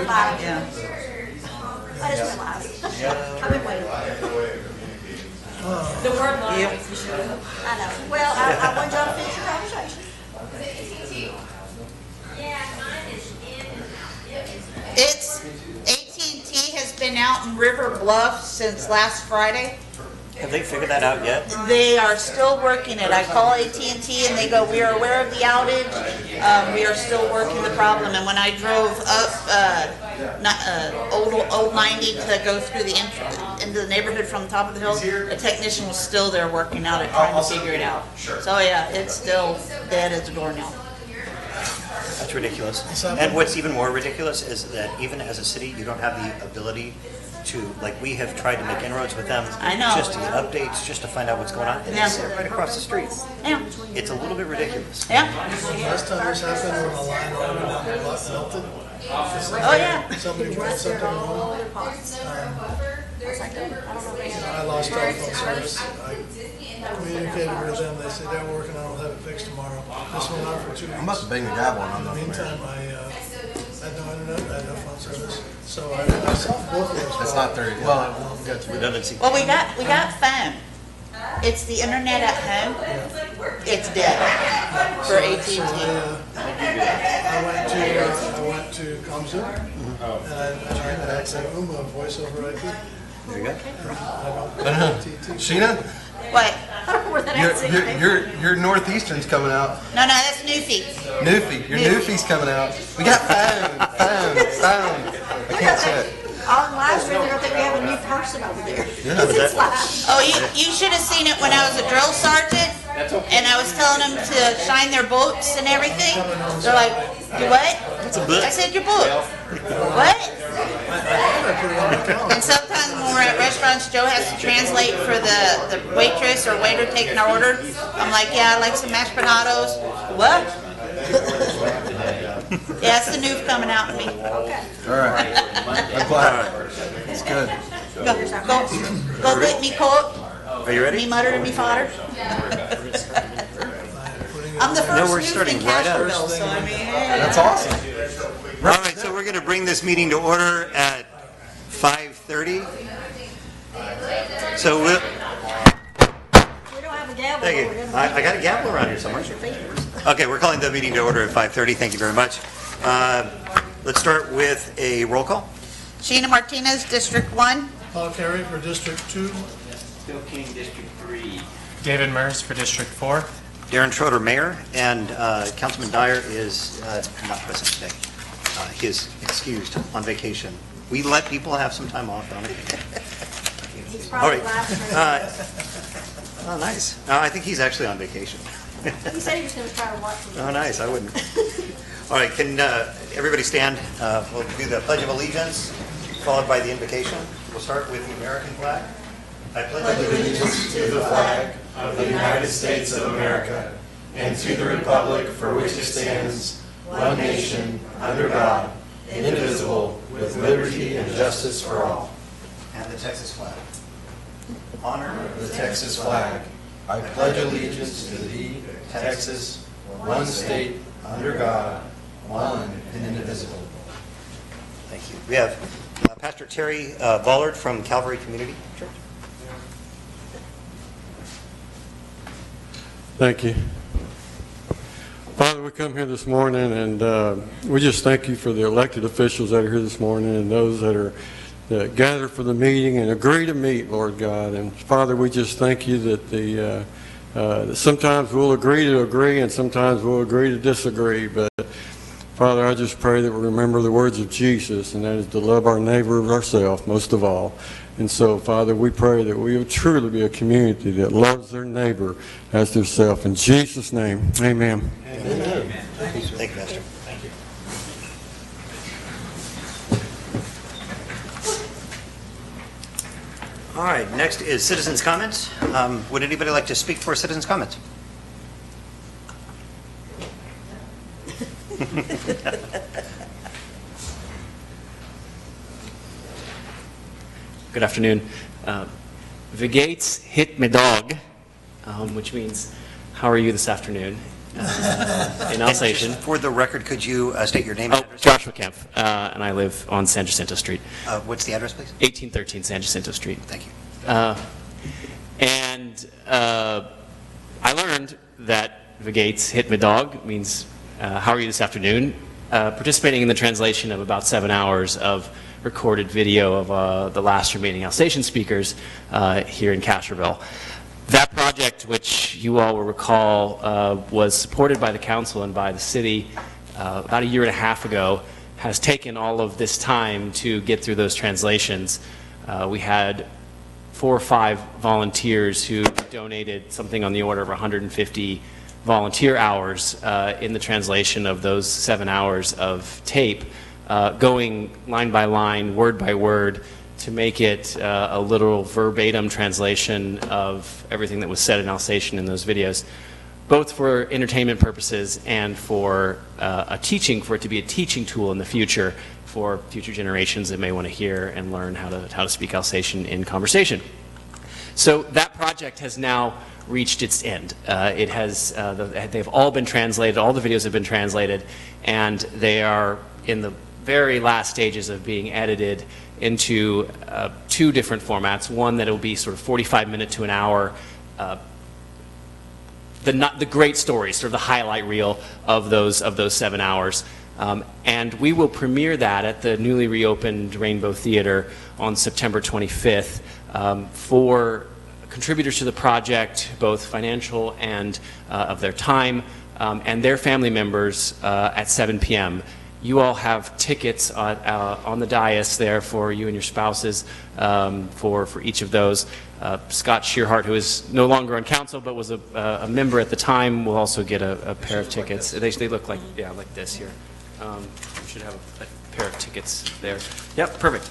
we're live. Yeah. I just went live. I've been waiting. The word live Yep. makes me sure. I know. Well, I wanted y'all to finish your conversation. It's, AT&T has been out in River Bluff since last Friday. Have they figured that out yet? They are still working it. I call AT&T and they go, we are aware of the outage. We are still working the problem. And when I drove up old 90 to go through the into the neighborhood from the top of the hill, the technician was still there working out it, trying to figure it out. So yeah, it's still dead as a doornail. That's ridiculous. And what's even more ridiculous is that even as a city, you don't have the ability to, like, we have tried to make inroads with them. I know. Just to get updates, just to find out what's going on. And Yeah. they sit right across the street. Yeah, It's a little bit ridiculous. yeah. Last time this happened, when a line over the block melted. Oh yeah. Somebody put something wrong. I lost telephone service. I communicated with them. They said they're working on it. We'll have it fixed tomorrow. This went on for 2 weeks. I must have banged the gavel on In the that. meantime, I had no internet, I had no phone service. So I solved both of those. That's not 30. Well, we got to Redundancy. Well, we got phone. It's the internet at home. It's dead for AT&T. So I went to ComZoom, and I said, Uma, voice over IP. There you go. I don't TT. Sheena, What? I don't know where that accent came from. your Northeastern's coming out. No, that's Newfie. Newfie, your Newfie's coming out. We got phone. I can't say it. On live stream, they're gonna think we have a new person over there. Yeah. It's live. Oh, you should have seen it when I was a drill sergeant, and I was telling them to shine their boots and everything. They're like, "You what?" I said, "Your boot." What? And sometimes when we're at restaurants, Joe has to translate for the waitress or waiter taking our order. I'm like, "Yeah, I like some mashed potatoes." What? Yeah, it's the new coming out in me. All right. I'm glad. It's good. Go get me coat. Are you Me ready? mutter and me fodder. I'm the No, first we're news starting in right up. Castroville, so I mean, That's awesome. All right, so we're going to bring this meeting to order at 5:30. So we'll, We don't have a gavel. thank but we're you. gonna- I got a gavel around here somewhere. Okay, we're calling the meeting to order at 5:30. Thank you very much. Let's start with a roll call. Sheena Martinez, District 1. Paul Carey for District 2. Phil King, District 3. David Mers for District 4. Darren Schroeder, Mayor, and Councilman Dyer is not present today. He is excused on vacation. We let people have some time off, don't we? He's All probably right. live. Oh, nice. I think he's actually on vacation. He said he was gonna try to watch me. Oh, nice, I wouldn't. All right, can everybody stand? We'll do the Pledge of Allegiance, followed by the invocation. We'll start with the American flag. I pledge allegiance to the flag of the United States of America and to the republic for which it stands, one nation, under God, indivisible, with liberty and justice for all. and the Texas flag. Honor The Texas flag. I pledge allegiance to thee, Texas, one state, under God, one and indivisible. Thank you. We have Pastor Terry Ballard from Calvary Community Church. Thank you. Father, we come here this morning and we just thank you for the elected officials that are here this morning and those that gather for the meeting and agree to meet, Lord God. And Father, we just thank you that that sometimes we'll agree to agree and sometimes we'll agree to disagree. But Father, I just pray that we remember the words of Jesus, and that is to love our neighbor as ourselves, most of all. And so, Father, we pray that we will truly be a community that loves their neighbor as their self. In Jesus' name, amen. Amen. Thank you, Pastor. Thank you. All right, next is citizens' comments. Would anybody like to speak for citizens' comments? Good afternoon. The gates hit my dog, which means, how are you this afternoon? in Alsatian. For the record, could you state your name and Oh, address? Joshua Kemp, and I live on San Jacinto Street, What's the address, please? 1813 San Jacinto Street. Thank you. I learned that Vagates hit my dog means how are you this afternoon? Participating in the translation of about 7 hours of recorded video of the last remaining Alsatian speakers here in Castroville. That project, which you all will recall, was supported by the council and by the city about a year and a half ago, has taken all of this time to get through those translations. We had 4 or 5 volunteers who donated something on the order of 150 volunteer hours in the translation of those 7 hours of tape, going line by line, word by word, to make it a literal verbatim translation of everything that was said in Alsatian in those videos, both for entertainment purposes and for for it to be a teaching tool in the future for future generations that may want to hear and learn how to speak Alsatian in conversation. So that project has now reached its end. They've all been translated, all the videos have been translated, and they are in the very last stages of being edited into 2 different formats. One that will be sort of 45 minute to an hour, the great stories, sort of the highlight reel of those 7 hours. And we will premiere that at the newly reopened Rainbow Theater on September 25th for contributors to the project, both financial and of their time, and their family members at 7 p.m. You all have tickets on the dais there for you and your spouses for each of those. Scott Shearhart, who is no longer on council but was a member at the time, will also get a pair of tickets. They look like, yeah, like this here. You should have a pair of tickets there. Yep, perfect.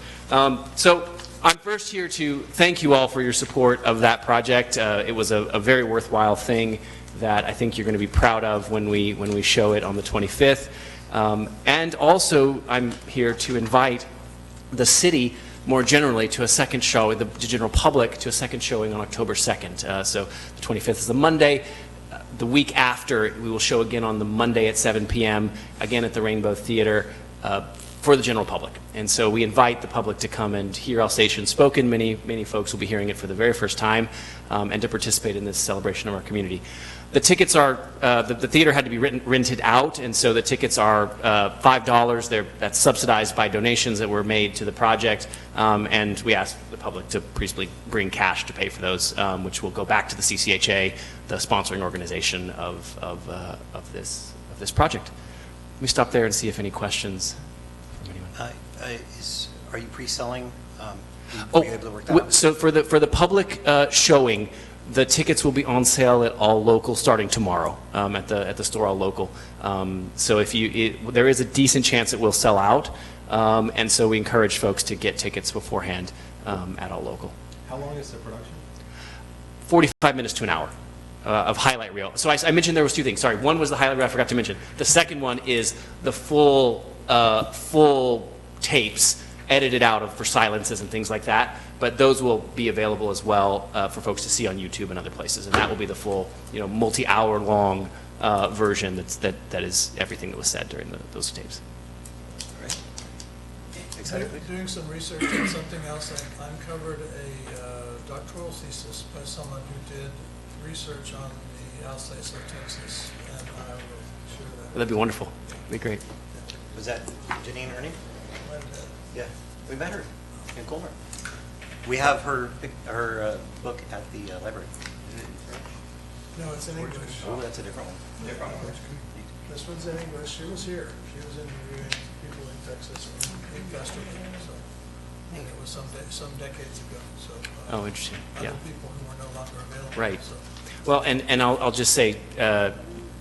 So I'm first here to thank you all for your support of that project. It was a very worthwhile thing that I think you're going to be proud of when we show it on the 25th. And also, I'm here to invite the city more generally to a second show, the general public to a second showing on October 2nd. So the 25th is a Monday. The week after, we will show again on the Monday at 7 p.m., again at the Rainbow Theater, for the general public. And so we invite the public to come and hear Alsatian spoken. Many folks will be hearing it for the very first time, and to participate in this celebration of our community. The tickets are, the theater had to be rented out, and so the tickets are $5. That's subsidized by donations that were made to the project, and we ask the public to please bring cash to pay for those, which will go back to the CCHA, the sponsoring organization of this project. Let me stop there and see if any questions from anyone. Are you pre-selling? Were you able to work that out? So for the public showing, the tickets will be on sale at All Local starting tomorrow at the store All Local. So there is a decent chance it will sell out, and so we encourage folks to get tickets beforehand at All Local. How long is the production? 45 minutes to an hour of highlight reel. So I mentioned there was 2 things. Sorry, one was the highlight reel I forgot to mention. The second one is the full tapes edited out for silences and things like that. But those will be available as well for folks to see on YouTube and other places, and that will be the full, multi-hour long version that is everything that was said during those tapes. All right. Excited, please. Doing some research on something else, I uncovered a doctoral thesis by someone who did research on the Alsace of Texas, and I will share that. That'd be wonderful. That'd be great. Was that Janine Ernie? Yeah, we met her in Colmer. We have her book at the library. No, it's in English. Oh, that's a different one. This one's in English. She was here. She was interviewing people in Texas in Castroville. So, and it was some decades ago. So, Oh, interesting. Yeah. Other people who are no longer available. Right. So. Well, and I'll just say,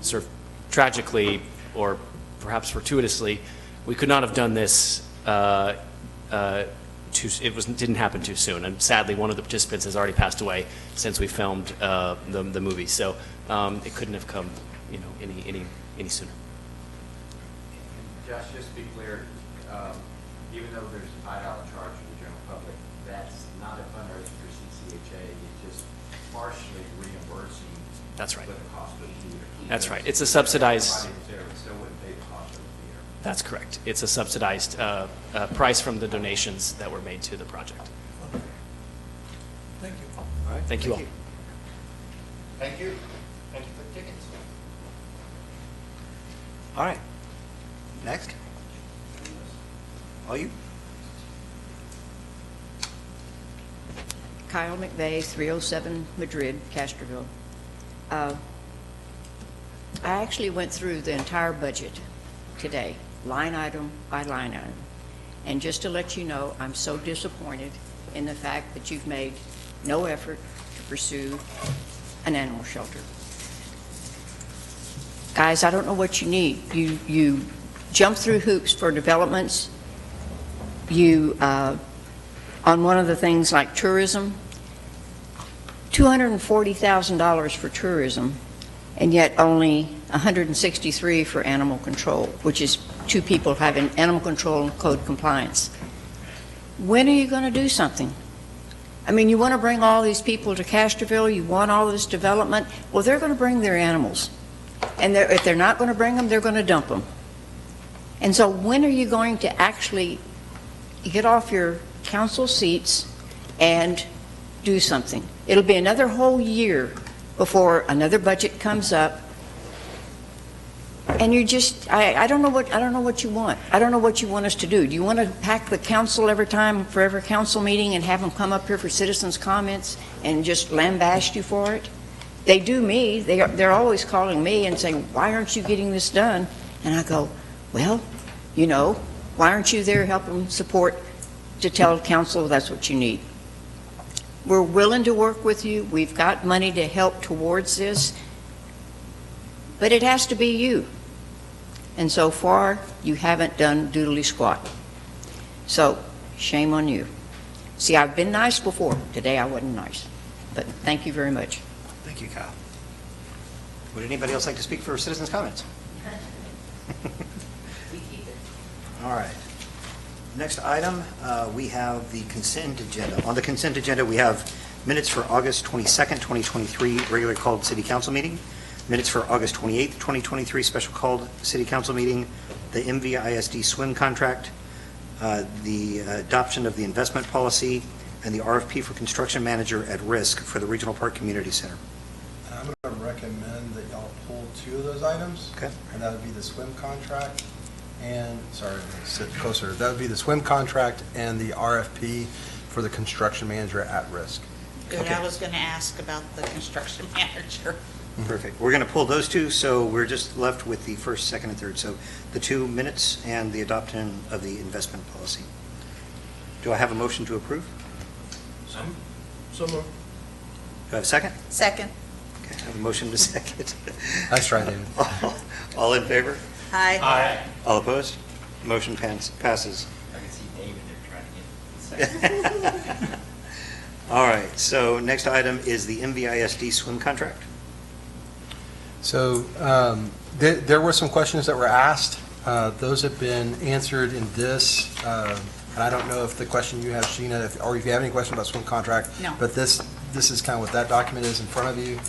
sort of tragically, or perhaps fortuitously, we could not have done this. Didn't happen too soon, and sadly, one of the participants has already passed away since we filmed the movie. So it couldn't have come, any sooner. Josh, just to be clear, even though there's a $5 charge for the general public, that's not a fundraiser for CCHA. DHA, it's just partially reimbursing. That's right. What the cost would be to keep That's it. right. It's a subsidized- Everybody was there, but still wouldn't pay the cost of the theater. That's correct. It's a subsidized price from the donations that were made to the project. Thank you. All right. Thank you all. Thank you. Thank you for the tickets. All right. Next. All you. Kyle McVeigh, 307 Madrid, Castroville. I actually went through the entire budget today, line item by line item. And just to let you know, I'm so disappointed in the fact that you've made no effort to pursue an animal shelter. Guys, I don't know what you need. You jump through hoops for developments. You, on one of the things like tourism, $240,000 for tourism, and yet only $163 for animal control, which is 2 people having animal control and code compliance. When are you going to do something? I mean, you want to bring all these people to Castroville, you want all this development. Well, they're going to bring their animals. And if they're not going to bring them, they're going to dump them. And so when are you going to actually get off your council seats and do something? It'll be another whole year before another budget comes up. And you just, I don't know what you want. I don't know what you want us to do. Do you want to pack the council every time for every council meeting and have them come up here for citizens' comments and just lambaste you for it? They do me. They're always calling me and saying, why aren't you getting this done? And I go, well, you know, why aren't you there helping support to tell council that's what you need? We're willing to work with you. We've got money to help towards this, but it has to be you. And so far, you haven't done doodly squat. So, shame on you. See, I've been nice before. Today I wasn't nice. But thank you very much. Thank you, Kyle. Would anybody else like to speak for citizens' comments? All right. Next item, we have the consent agenda. On the consent agenda, we have minutes for August 22nd, 2023, regular called city council meeting, minutes for August 28th, 2023, special called city council meeting, the MVISD swim contract, the adoption of the investment policy, and the RFP for construction manager at risk for the Regional Park Community Center. I'm going to recommend that y'all pull 2 of those items. Okay. And that would be the swim contract and, sorry, sit closer. That would be the swim contract and the RFP for the construction manager at risk. Good, Okay. I was going to ask about the construction manager. Perfect. We're going to pull those 2, so we're just left with the first, second, and third. So the 2 minutes and the adoption of the investment policy. Do I have a motion to approve? So moved. Do I have a second? Second. Okay, I have a motion to second. That's right, David. All in favor? Aye. All opposed? Motion passes. I can see David there trying to get the second. All right, so next item is the MVISD swim contract. So there were some questions that were asked. Those have been answered in this. And I don't know if the question you have, Sheena, or if you have any question about swim contract. No. But this is kind of what that document is in front of you.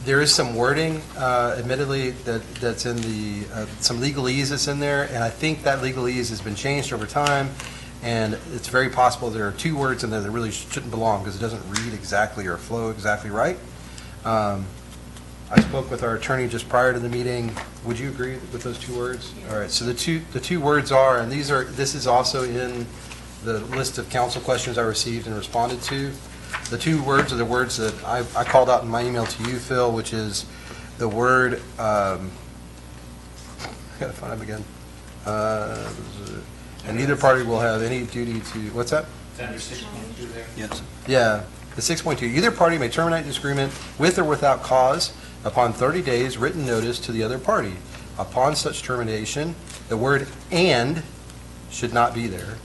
There is some wording, admittedly, that's in the, some legalese that's in there. And I think that legalese has been changed over time. And it's very possible there are 2 words in there that really shouldn't belong because it doesn't read exactly or flow exactly right. I spoke with our attorney just prior to the meeting. Would you agree with those 2 words? Yes. All right, so the two words are, and this is also in the list of council questions I received and responded to. The 2 words are the words that I called out in my email to you, Phil, which is the word, I gotta find them again. And neither party will have any duty to, what's that? Is that under 6.2 there? Yes. Yeah, the 6.2, either party may terminate this agreement with or without cause upon 30 days written notice to the other party. Upon such termination, the word "and" should not be there.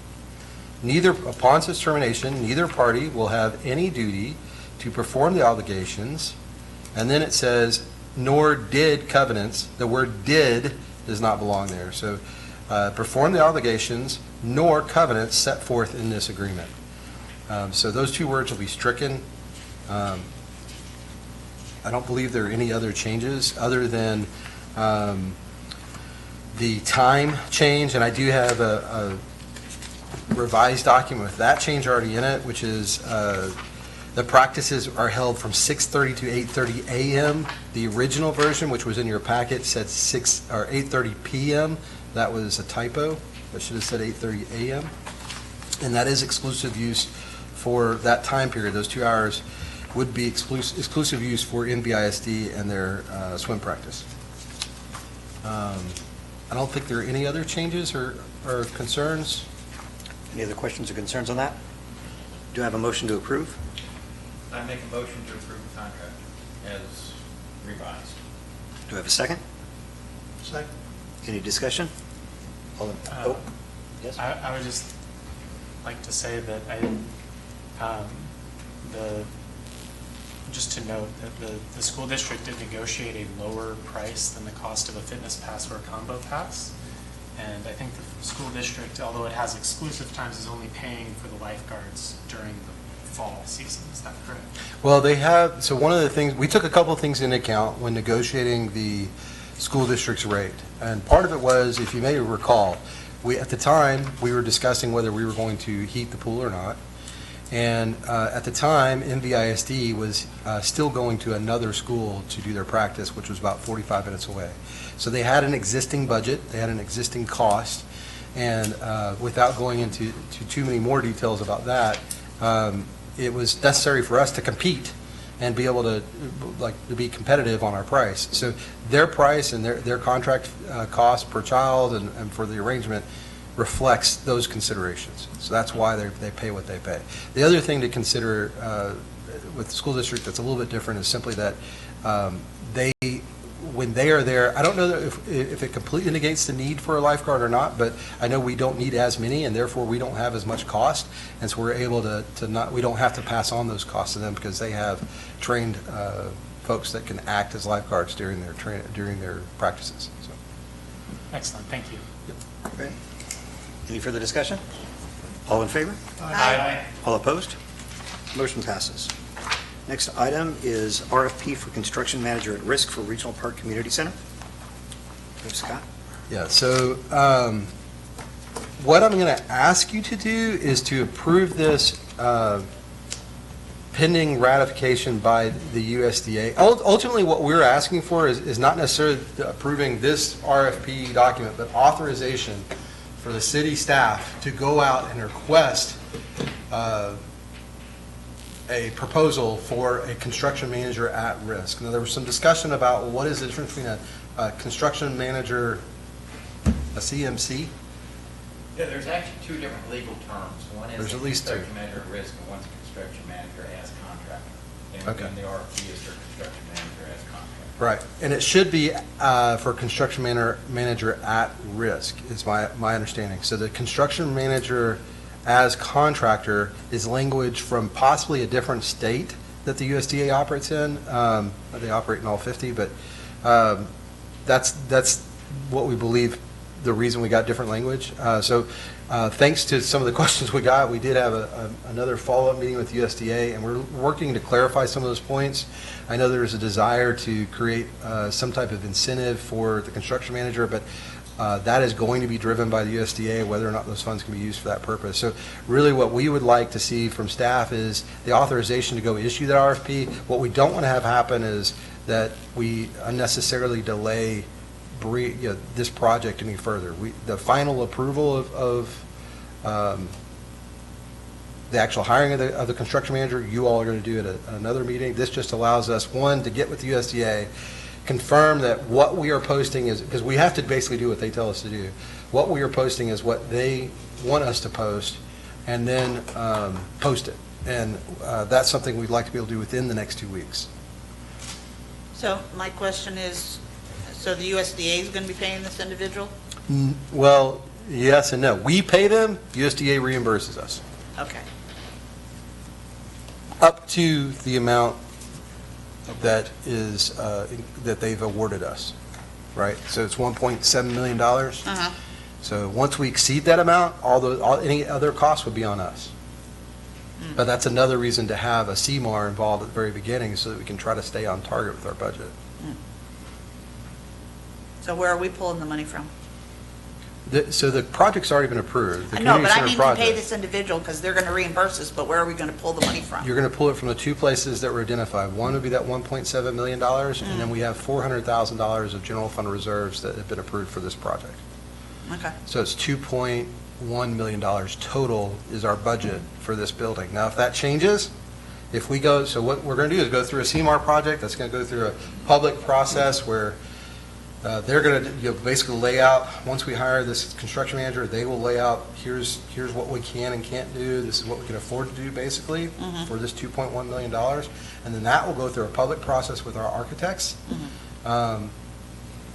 Upon such termination, neither party will have any duty to perform the obligations. And then it says, nor did covenants. The word "did" does not belong there. So perform the obligations nor covenants set forth in this agreement. So those two words will be stricken. I don't believe there are any other changes other than the time change, and I do have a revised document with that change already in it, which is the practices are held from 6:30 to 8:30 a.m. The original version, which was in your packet, said 8:30 p.m. That was a typo. That should have said 8:30 a.m. And that is exclusive use for that time period. Those 2 hours would be exclusive use for NBISD and their swim practice. I don't think there are any other changes or concerns. Any other questions or concerns on that? Do I have a motion to approve? I make a motion to approve the contract as revised. Do I have a second? Second. Any discussion? Yes? I would just like to say that just to note that the school district did negotiate a lower price than the cost of a fitness pass or a combo pass. And I think the school district, although it has exclusive times, is only paying for the lifeguards during the fall season. Is that correct? Well, they have, so one of the things, we took a couple of things into account when negotiating the school district's rate. And part of it was, if you may recall, at the time, we were discussing whether we were going to heat the pool or not. And at the time, NVISD was still going to another school to do their practice, which was about 45 minutes away. So they had an existing budget, they had an existing cost, and without going into too many more details about that, it was necessary for us to compete and be able to be competitive on our price. So their price and their contract cost per child and for the arrangement reflects those considerations. So that's why they pay what they pay. The other thing to consider with the school district that's a little bit different is simply that when they are there, I don't know if it completely negates the need for a lifeguard or not, but I know we don't need as many, and therefore we don't have as much cost, and so we're able to not, we don't have to pass on those costs to them because they have trained folks that can act as lifeguards during their practices. So. Excellent, thank you. Okay. Any further discussion? All in favor? Aye. All opposed? Motion passes. Next item is RFP for construction manager at risk for Regional Park Community Center. Scott? Yeah, so what I'm going to ask you to do is to approve this pending ratification by the USDA. Ultimately, what we're asking for is not necessarily approving this RFP document, but authorization for the city staff to go out and request a proposal for a construction manager at risk. Now, there was some discussion about what is the difference between a construction manager, a CMC? Yeah, there's actually two different legal terms. One is There's a at least two. construction manager at risk, and one's a construction manager as contractor. And Okay. then the RFP is for construction manager as contractor. Right, and it should be for construction manager at risk, is my understanding. So the construction manager as contractor is language from possibly a different state that the USDA operates in. They operate in all 50, but that's what we believe the reason we got different language. So thanks to some of the questions we got, we did have another follow-up meeting with USDA, and we're working to clarify some of those points. I know there's a desire to create some type of incentive for the construction manager, but that is going to be driven by the USDA, whether or not those funds can be used for that purpose. So really what we would like to see from staff is the authorization to go issue that RFP. What we don't want to have happen is that we unnecessarily delay this project any further. The final approval of the actual hiring of the construction manager, you all are going to do at another meeting. This just allows us, one, to get with the USDA, confirm that what we are posting is, because we have to basically do what they tell us to do. What we are posting is what they want us to post, and then post it. And that's something we'd like to be able to do within the next 2 weeks. So my question is, so the USDA is going to be paying this individual? Well, yes and no. We pay them, USDA reimburses us. Okay. Up to the amount that is, that they've awarded us, right? So it's $1.7 million. So once we exceed that amount, any other costs would be on us. But that's another reason to have a CMAR involved at the very beginning so that we can try to stay on target with our budget. So where are we pulling the money from? So the project's already been approved. The I know, but community I center mean to pay project. this individual, because they're gonna reimburse us, but where are we gonna pull the money from? You're going to pull it from the two places that were identified. One would be that $1.7 million, and then we have $400,000 of general fund reserves that have been approved for this project. Okay, So it's $2.1 million total is our budget for this building. Now, if that changes, if we go, so what we're going to do is go through a CMAR project, that's going to go through a public process where they're going to basically lay out, once we hire this construction manager, they will lay out, here's what we can and can't do, this is what we can afford to do, basically, for this $2.1 million. And then that will go through a public process with our architects.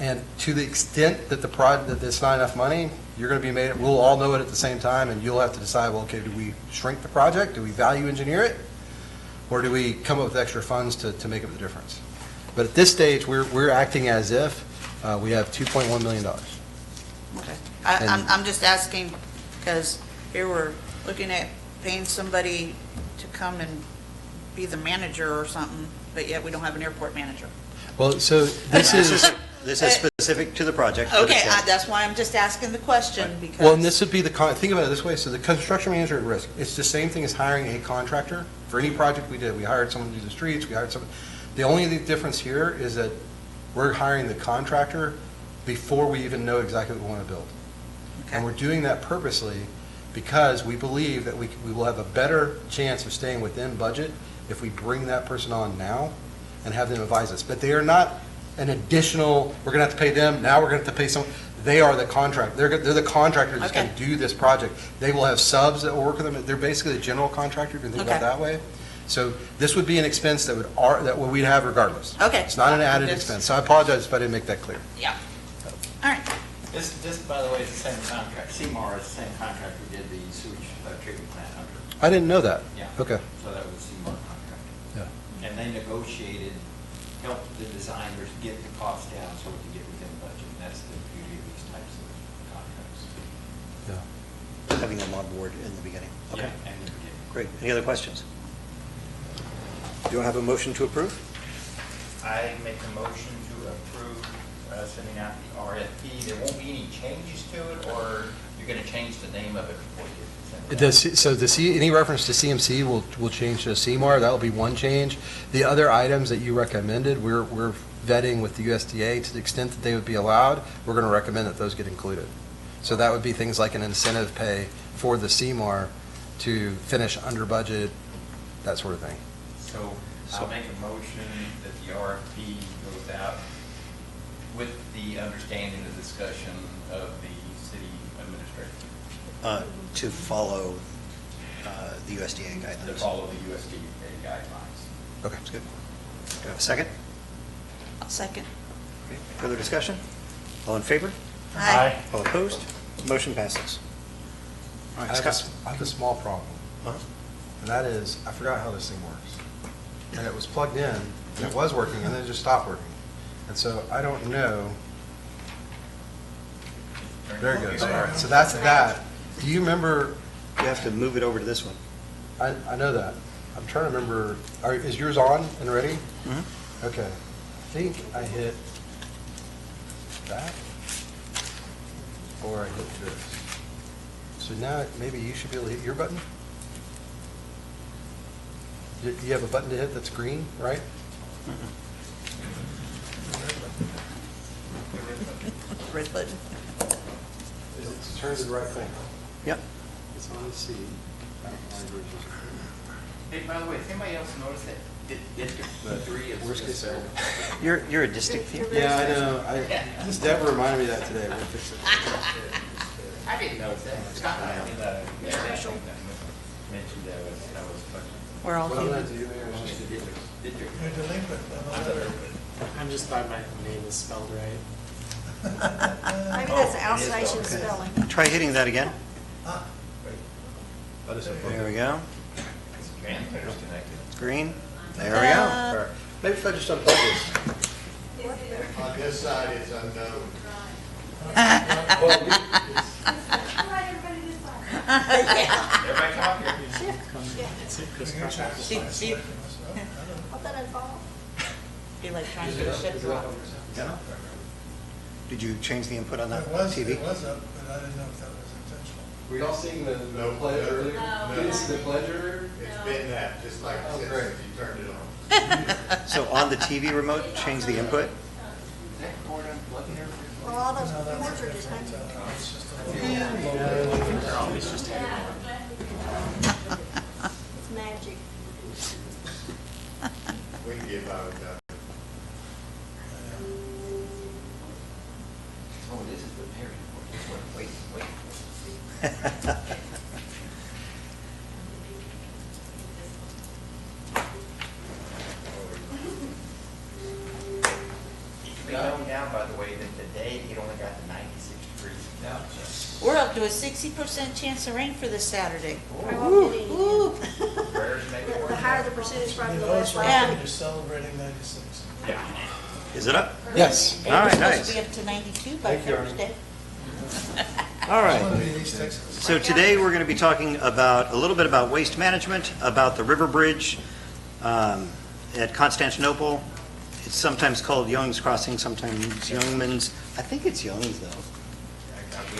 And to the extent that that there's not enough money, you're going to be made, we'll all know it at the same time, and you'll have to decide, well, okay, do we shrink the project? Do we value engineer it? Or do we come up with extra funds to make up the difference? But at this stage, we're acting as if we have $2.1 million. okay. I'm just asking, because here we're looking at paying somebody to come and be the manager or something, but yet we don't have an airport manager. Well, so this is, This is specific to the project. Okay, that's why I'm just asking the question, because. well, and this would be think about it this way, so the construction manager at risk, it's the same thing as hiring a contractor. For any project we did, we hired someone to do the streets, we hired someone. The only difference here is that we're hiring the contractor before we even know exactly what we want to build. And we're doing that purposely because we believe that we will have a better chance of staying within budget if we bring that person on now and have them advise us. But they are not an additional, we're going to have to pay them, now we're going to have to pay someone. They are the contract. They're the contractor that's going to do this project. They will have subs that will work with them. They're basically a general contractor, if you think about it that way. So this would be an expense that we'd have regardless. Okay. It's not an added expense. So I apologize if I didn't make that clear. Yeah. All right. This, by the way, is the same contract. CMAR is the same contract we did the sewage treatment plant under. I didn't know that. Yeah. Okay. So that was a CMAR contract. Yeah. And they negotiated, helped the designers get the cost down so we could get within budget. And that's the beauty of these types of contracts. Yeah. Having them on board in the beginning. Okay, Yeah, and in the beginning. great. Any other questions? Do I have a motion to approve? I make a motion to approve sending out the RFP. There won't be any changes to it, or you're going to change the name of it before you send it out? Any reference to CMC will change to CMAR. That'll be one change. The other items that you recommended, we're vetting with the USDA to the extent that they would be allowed. We're going to recommend that those get included. So that would be things like an incentive pay for the CMAR to finish under budget, that sort of thing. So I'll make a motion that the RFP goes out with the understanding, the discussion of the city administrator. To follow the USDA To guidelines. follow the USDA guidelines. Okay, that's good. Do I have a second? I'll second. Okay, further discussion? All in favor? Aye. All opposed? Motion passes. All right, Scott. I have a small problem. Uh-huh. And that is, I forgot how this thing works. And it was plugged in, and it was working, and then it just stopped working. And so I don't know. There it goes. All right, so that's that. Do you remember, You have to move it over to this one. I know that. I'm trying to remember, is yours on and ready? Mm-hmm. Okay. I think I hit that, or I hit this. So now maybe you should be able to hit your button? You have a button to hit that's green, right? Red button. It's turned to the right thing. Yep. It's on the C. Hey, by the way, has anybody else noticed that District 3 is... Worst case scenario. You're a district here? Yeah, I know. Just Deborah reminded me of that today. We'll fix it. I didn't notice that. Scott and I mentioned that was question. We're all What I'm human. going to do here is just District. You're delinquent on the letter. I'm just glad my name is spelled right. Maybe that's an Alsatian spelling. Try hitting that again. Ah, There we go. Transmitter's connected. Green. There we go. Maybe if I just unplug this. On this side, it's unknown. Everybody come up here. I'll let it fall. Be like trying to ship rock. Did you change the input on that It was TV? up, but I didn't know if that was intentional. Were y'all seeing the pledge earlier? No. Didn't see the pledge earlier? It's been that, just like Oh, this, great. if you turned it on. So on the TV remote, change the input? Well, all those cords are just hanging. It's just a They're always just hanging on. It's magic. We can get by with that. Oh, this is the parent. Wait. You can be known now, by the way, that today it only got to 96 degrees. Now, We're up to a 60% chance of rain for this Saturday. I won't get any. Ooh. prayers make it The work. higher the percentage from You the know, last it's last right, week. you're celebrating 96. Yeah. Is it up? Yes. It All was right, supposed to nice. be up to 92 by Thank you, Arnie. Thursday. All I want right. to be in East Texas. So today, we're going to be talking about, a little bit about waste management, about the river bridge at Constantinople. It's sometimes called Young's Crossing, sometimes Youngman's. I think it's Young's, though.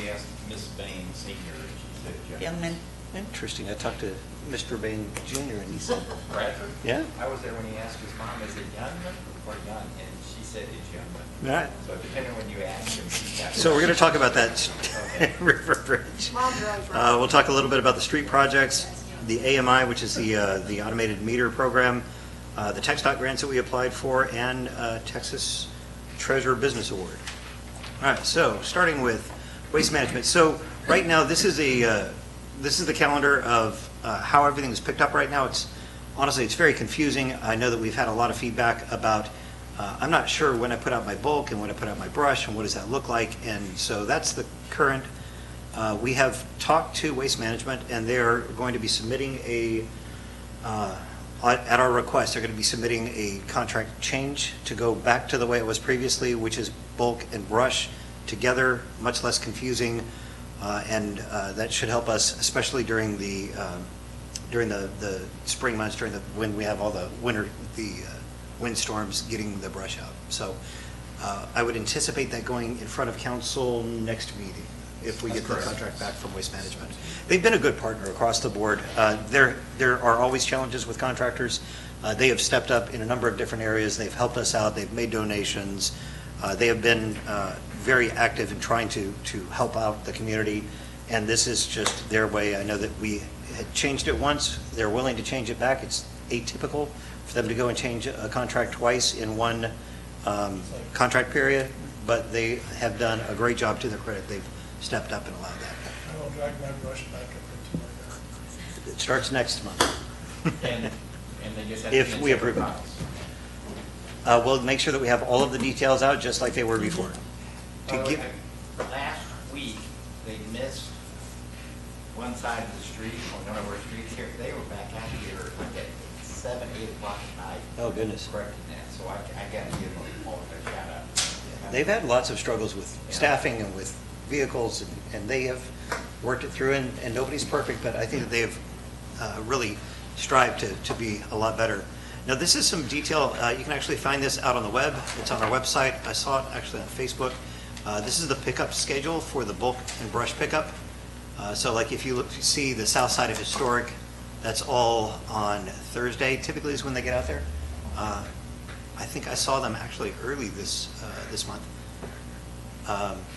We asked Miss Bain Senior, and she said, Young men. Interesting. I talked to Mr. Bain Jr., and he said, Bradford? yeah. I was there when he asked his mom, is it Youngman or Young? And she said it's Youngman. All right. So depending on when you ask him, he got it. So we're going to talk about that river bridge. Mom's always right. We'll talk a little bit about the street projects, the AMI, which is the automated meter program, the TxDOT grants that we applied for, and Texas Treasurer Business Award. All right, so starting with waste management. So right now, this is the calendar of how everything is picked up right now. Honestly, it's very confusing. I know that we've had a lot of feedback about, I'm not sure when I put out my bulk and when I put out my brush and what does that look like. And so that's the current. We have talked to Waste Management, and they're going to be submitting at our request, they're going to be submitting a contract change to go back to the way it was previously, which is bulk and brush together, much less confusing, and that should help us, especially during the spring months, when we have all the windstorms, getting the brush out. So I would anticipate that going in front of council next meeting, if we get the contract back from Waste Management. They've been a good partner across the board. There are always challenges with contractors. They have stepped up in a number of different areas. They've helped us out. They've made donations. They have been very active in trying to help out the community, and this is just their way. I know that we had changed it once. They're willing to change it back. It's atypical for them to go and change a contract twice in one contract period, but they have done a great job to their credit. They've stepped up and allowed that. I will drag my brush back up into my yard. It starts next month. And they just have to If be in we separate approve it. files. We'll make sure that we have all of the details out, just like they were before. To give, Last week, they missed one side of the street, on one of our streets here. They were back out here like at 7, 8 o'clock at night. Oh, goodness. Correcting that, so I got to give them all a shout out. They've had lots of struggles with staffing and with vehicles, and they have worked it through, and nobody's perfect, but I think that they have really strived to be a lot better. Now, this is some detail. You can actually find this out on the web. It's on our website. I saw it actually on Facebook. This is the pickup schedule for the bulk and brush pickup. So like if you see the south side of Historic, that's all on Thursday, typically is when they get out there. I think I saw them actually early this month.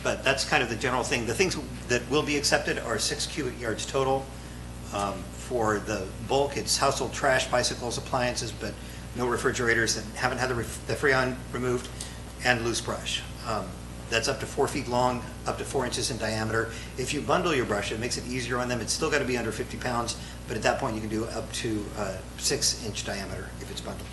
But that's kind of the general thing. The things that will be accepted are 6 cubic yards total. For the bulk, it's household trash, bicycles, appliances, but no refrigerators that haven't had the Freon removed, and loose brush. That's up to 4 feet long, up to 4 inches in diameter. If you bundle your brush, it makes it easier on them. It's still got to be under 50 pounds, but at that point you can do up to 6-inch diameter if it's bundled,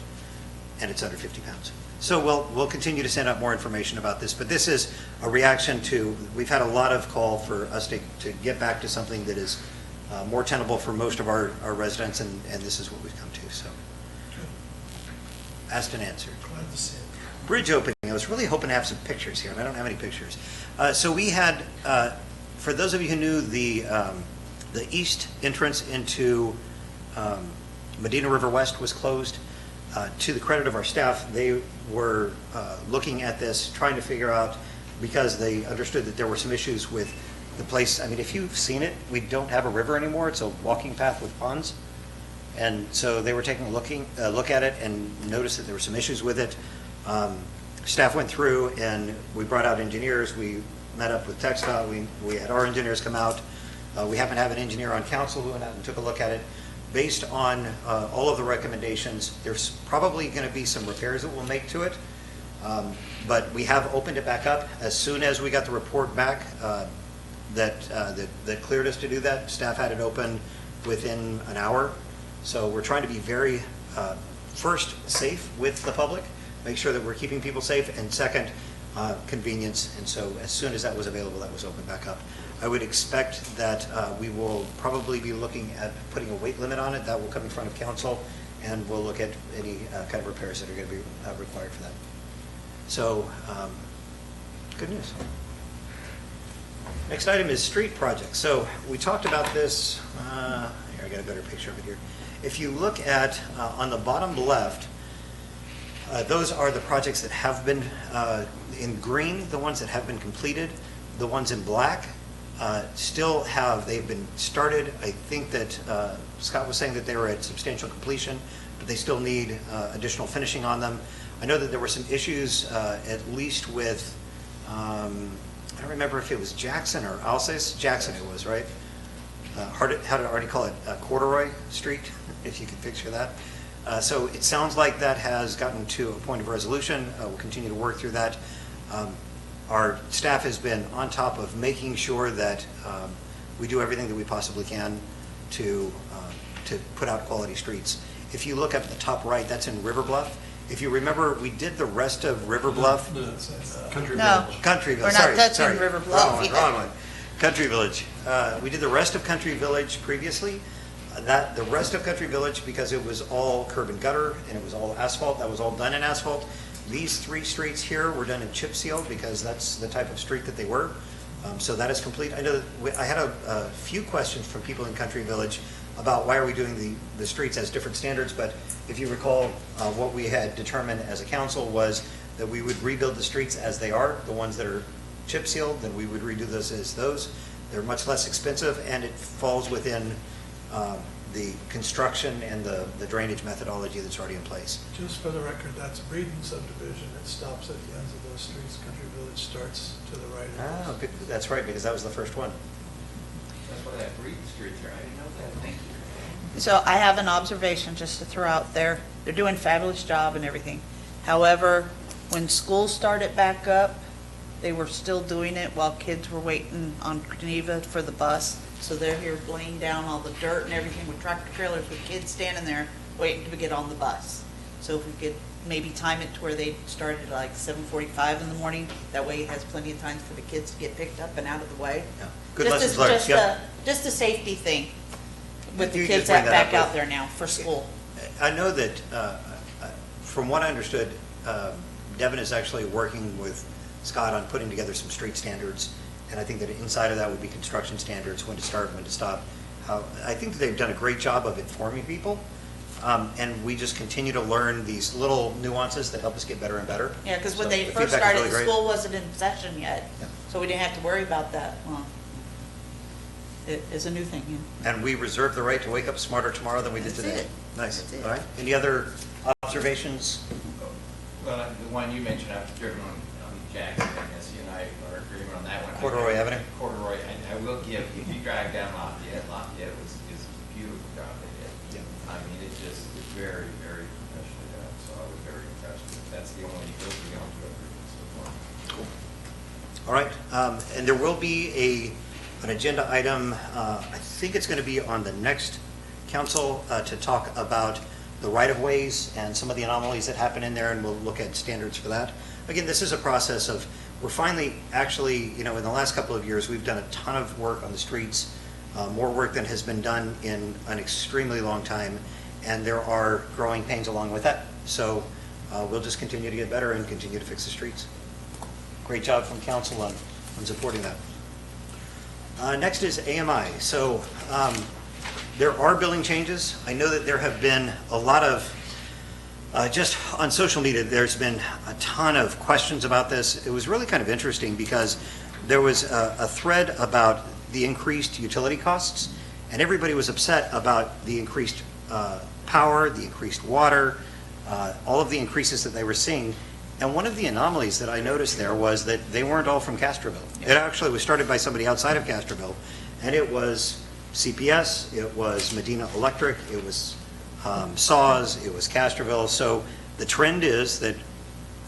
and it's under 50 pounds. So we'll continue to send out more information about this, but this is a reaction to, we've had a lot of call for us to get back to something that is more tenable for most of our residents, and this is what we've come to, so. Asked and answered. Glad to see it. Bridge opening, I was really hoping to have some pictures here, and I don't have any pictures. So we had, for those of you who knew the The east entrance into Medina River West was closed. To the credit of our staff, they were looking at this, trying to figure out, because they understood that there were some issues with the place. I mean, if you've seen it, we don't have a river anymore. It's a walking path with ponds. And so they were taking a look at it and noticed that there were some issues with it. Staff went through and we brought out engineers. We met up with TxDOT. We had our engineers come out. We happen to have an engineer on council who went out and took a look at it. Based on all of the recommendations, there's probably going to be some repairs that we'll make to it. But we have opened it back up. As soon as we got the report back that cleared us to do that, staff had it open within an hour. So we're trying to be very, first, safe with the public, make sure that we're keeping people safe, and second, convenience. And so as soon as that was available, that was opened back up. I would expect that we will probably be looking at putting a weight limit on it. That will come in front of council, and we'll look at any kind of repairs that are going to be required for that. So, good news. Next item is street projects. So we talked about this, here, I got a better picture of it here. If you look at, on the bottom left, those are the projects that have been, in green, the ones that have been completed. The ones in black still have, they've been started. I think that Scott was saying that they were at substantial completion, but they still need additional finishing on them. I know that there were some issues, at least with, I don't remember if it was Jackson or Alsace. Jackson it was, right? How did Artie call it? Corduroy Street, if you can picture that. So it sounds like that has gotten to a point of resolution. We'll continue to work through that. Our staff has been on top of making sure that we do everything that we possibly can to put out quality streets. If you look up at the top right, that's in River Bluff. If you remember, we did the rest of River Bluff. Country No. Village. Country Village. We're not touching sorry. River Bluff. Wrong one. Country Village. We did the rest of Country Village previously. The rest of Country Village, because it was all curb and gutter and it was all asphalt, that was all done in asphalt. These three streets here were done in chip seal because that's the type of street that they were. So that is complete. I know that I had a few questions from people in Country Village about why are we doing the streets as different standards, but if you recall, what we had determined as a council was that we would rebuild the streets as they are, the ones that are chip sealed, then we would redo those as those. They're much less expensive, and it falls within the construction and the drainage methodology that's already in place. Just for the record, that's Breeden subdivision. It stops at the ends of those streets. Country Village starts to the right. Ah, good. That's right, because that was the first one. That's why that Breeden Street's there. I didn't know that. Thank you. So I have an observation just to throw out there. They're doing a fabulous job and everything. However, when school started back up, they were still doing it while kids were waiting on Geneva for the bus. So they're here laying down all the dirt and everything with tractor trailers with kids standing there waiting to get on the bus. So if we could maybe time it to where they started at like 7:45 in the morning, that way it has plenty of time for the kids to get picked up and out of the way. Yeah. Good lessons learned. Just a safety thing with You the just kids bring that that back up out with- there now for school. I know that, from what I understood, Devin is actually working with Scott on putting together some street standards, and I think that inside of that would be construction standards, when to start, when to stop. I think that they've done a great job of informing people, and we just continue to learn these little nuances that help us get better and better. Yeah, because when So they the first feedback is started, really the great. school wasn't in session yet, Yeah. so we didn't have to worry about that. Well, it is a new thing, yeah. And we reserve the right to wake up smarter tomorrow than we did That's today. it. Nice. That's it. All right. Any other observations? Well, the one you mentioned, I've driven on Jackson, I guess you and I are agreement on that one. Corduroy Avenue? Corduroy, and I will give, if you drive down Lafayette is a beautiful job they did. Yeah. I mean, it's very, very professionally done, so I was very impressed with it. That's the only good thing on to it so far. Cool. All right, and there will be an agenda item, I think it's going to be on the next council, to talk about the right-of-ways and some of the anomalies that happen in there, and we'll look at standards for that. Again, this is a process of, we're finally, actually, in the last couple of years, we've done a ton of work on the streets, more work than has been done in an extremely long time, and there are growing pains along with that. So we'll just continue to get better and continue to fix the streets. Great job from council on supporting that. Next is AMI. So there are billing changes. I know that there have been a lot of, just on social media, there's been a ton of questions about this. It was really kind of interesting because there was a thread about the increased utility costs, and everybody was upset about the increased power, the increased water, all of the increases that they were seeing. And one of the anomalies that I noticed there was that they weren't all from Castroville. It actually was started by somebody outside of Castroville, and it was CPS, it was Medina Electric, it was SAWS, it was Castroville. So the trend is that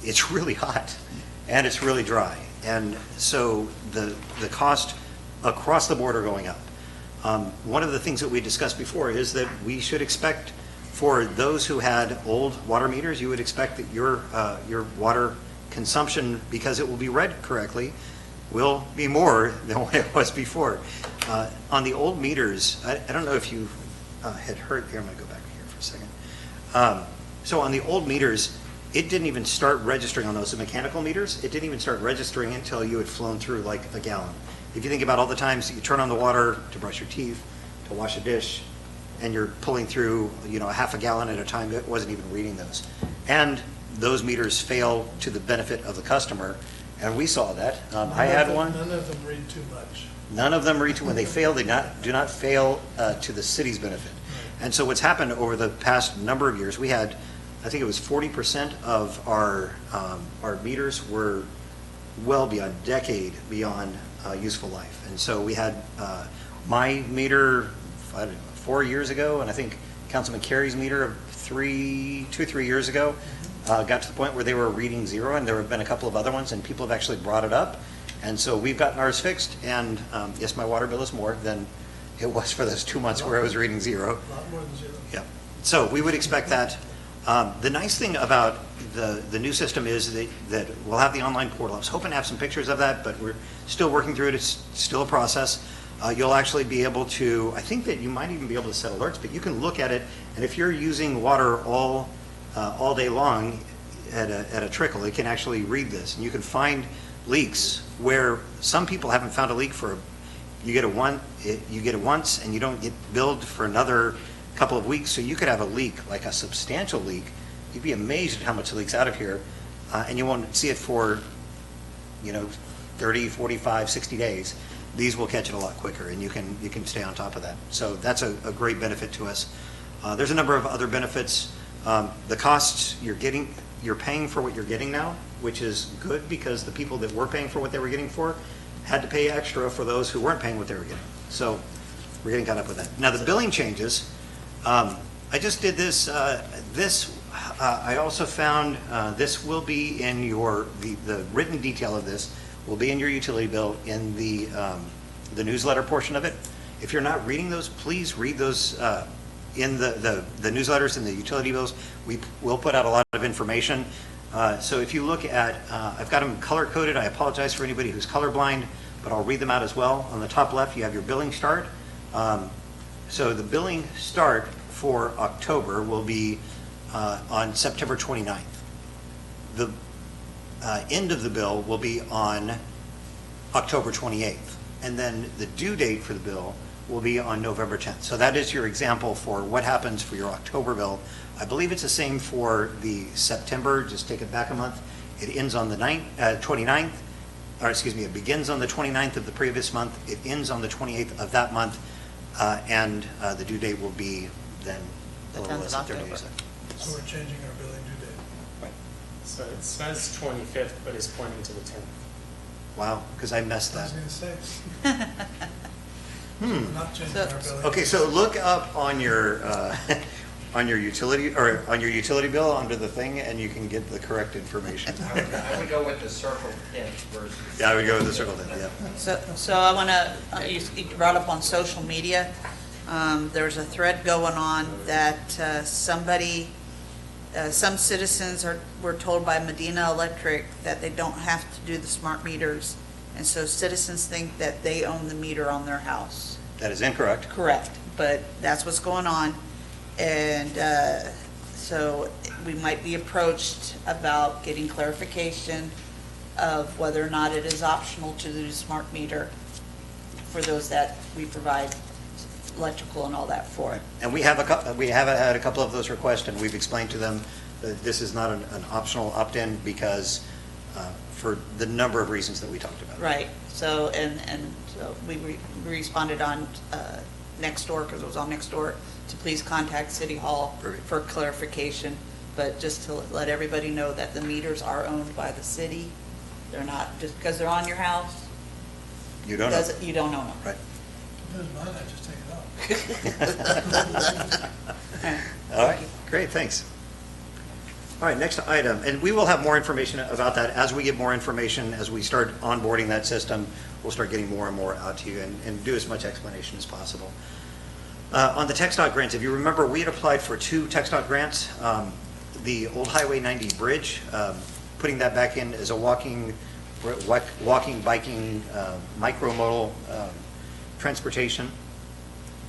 it's really hot and it's really dry. And so the cost across the board are going up. One of the things that we discussed before is that we should expect, for those who had old water meters, you would expect that your water consumption, because it will be read correctly, will be more than what it was before. On the old meters, I don't know if you had heard, here I'm going to go back here for a second. So on the old meters, it didn't even start registering on those, the mechanical meters, it didn't even start registering until you had flown through like a gallon. If you think about all the times that you turn on the water to brush your teeth, to wash a dish, and you're pulling through, a half a gallon at a time, it wasn't even reading those. And those meters fail to the benefit of the customer, and we saw that. I had one. None of them read too much. None of them read to, when they fail, they do not fail to the city's benefit. And so what's happened over the past number of years, we had, I think it was 40% of our meters were well beyond, decade beyond useful life. And so we had my meter, I don't know, 4 years ago, and I think Councilman Carey's meter of 2 or 3 years ago got to the point where they were reading zero, and there have been a couple of other ones, and people have actually brought it up. And so we've gotten ours fixed, and yes, my water bill is more than it was for those 2 months where I was reading zero. A lot more than zero. Yeah. So we would expect that. The nice thing about the new system is that we'll have the online portal. I was hoping to have some pictures of that, but we're still working through it. It's still a process. You'll actually be able to, I think that you might even be able to set alerts, but you can look at it, and if you're using water all day long at a trickle, it can actually read this, and you can find leaks where some people haven't found a leak for, you get it once, and you don't get billed for another couple of weeks, so you could have a leak, like a substantial leak. You'd be amazed at how much leaks out of here, and you won't see it for, 30, 45, 60 days. These will catch it a lot quicker, and you can stay on top of that. So that's a great benefit to us. There's a number of other benefits. The costs you're paying for what you're getting now, which is good because the people that were paying for what they were getting for had to pay extra for those who weren't paying what they were getting. So we're getting caught up with that. Now the billing changes. I just did this. I also found this will be in the written detail of this will be in your utility bill in the newsletter portion of it. If you're not reading those, please read those in the newsletters and the utility bills. We'll put out a lot of information. So if you look at, I've got them color coded. I apologize for anybody who's colorblind, but I'll read them out as well. On the top left, you have your billing start. So the billing start for October will be on September 29th. The end of the bill will be on October 28th. And then the due date for the bill will be on November 10th. So that is your example for what happens for your October bill. I believe it's the same for the September, just take it back a month. It ends on the 29th, or excuse me, it begins on the 29th of the previous month. It ends on the 28th of that month, and the due date will be then The a little 10th less of than 30 October. days. So we're changing our billing due date. Right. So it says 25th, but it's pointing to the 10th. Wow, because I messed I was that. going to say. We're not changing our billing. Okay, so look up on your on your utility bill under the thing, and you can get the correct information. I would go with the circle pin versus. Yeah, I would go with the circle then. Yeah. So I want to, you brought up on social media, there's a thread going on that some citizens were told by Medina Electric that they don't have to do the smart meters, and so citizens think that they own the meter on their house. That is incorrect. Correct, but that's what's going on. And so we might be approached about getting clarification of whether or not it is optional to do smart meter. for those that we provide electrical and all that for. And we have had a couple of those requests, and we've explained to them that this is not an optional opt-in because, for the number of reasons that we talked about. Right, so, and so we responded on Nextdoor, because it was on Nextdoor, to please contact City Hall Perfect. for clarification. But just to let everybody know that the meters are owned by the city. They're not, just because they're on your house, You don't know. you don't own them. Right. There's mine, I just take it out. All right, great, thanks. All right, next item, and we will have more information about that as we get more information, as we start onboarding that system, we'll start getting more and more out to you and do as much explanation as possible. On the TxDOT grants, if you remember, we had applied for 2 TxDOT grants. The old Highway 90 bridge, putting that back in as a walking, biking, micromodal transportation.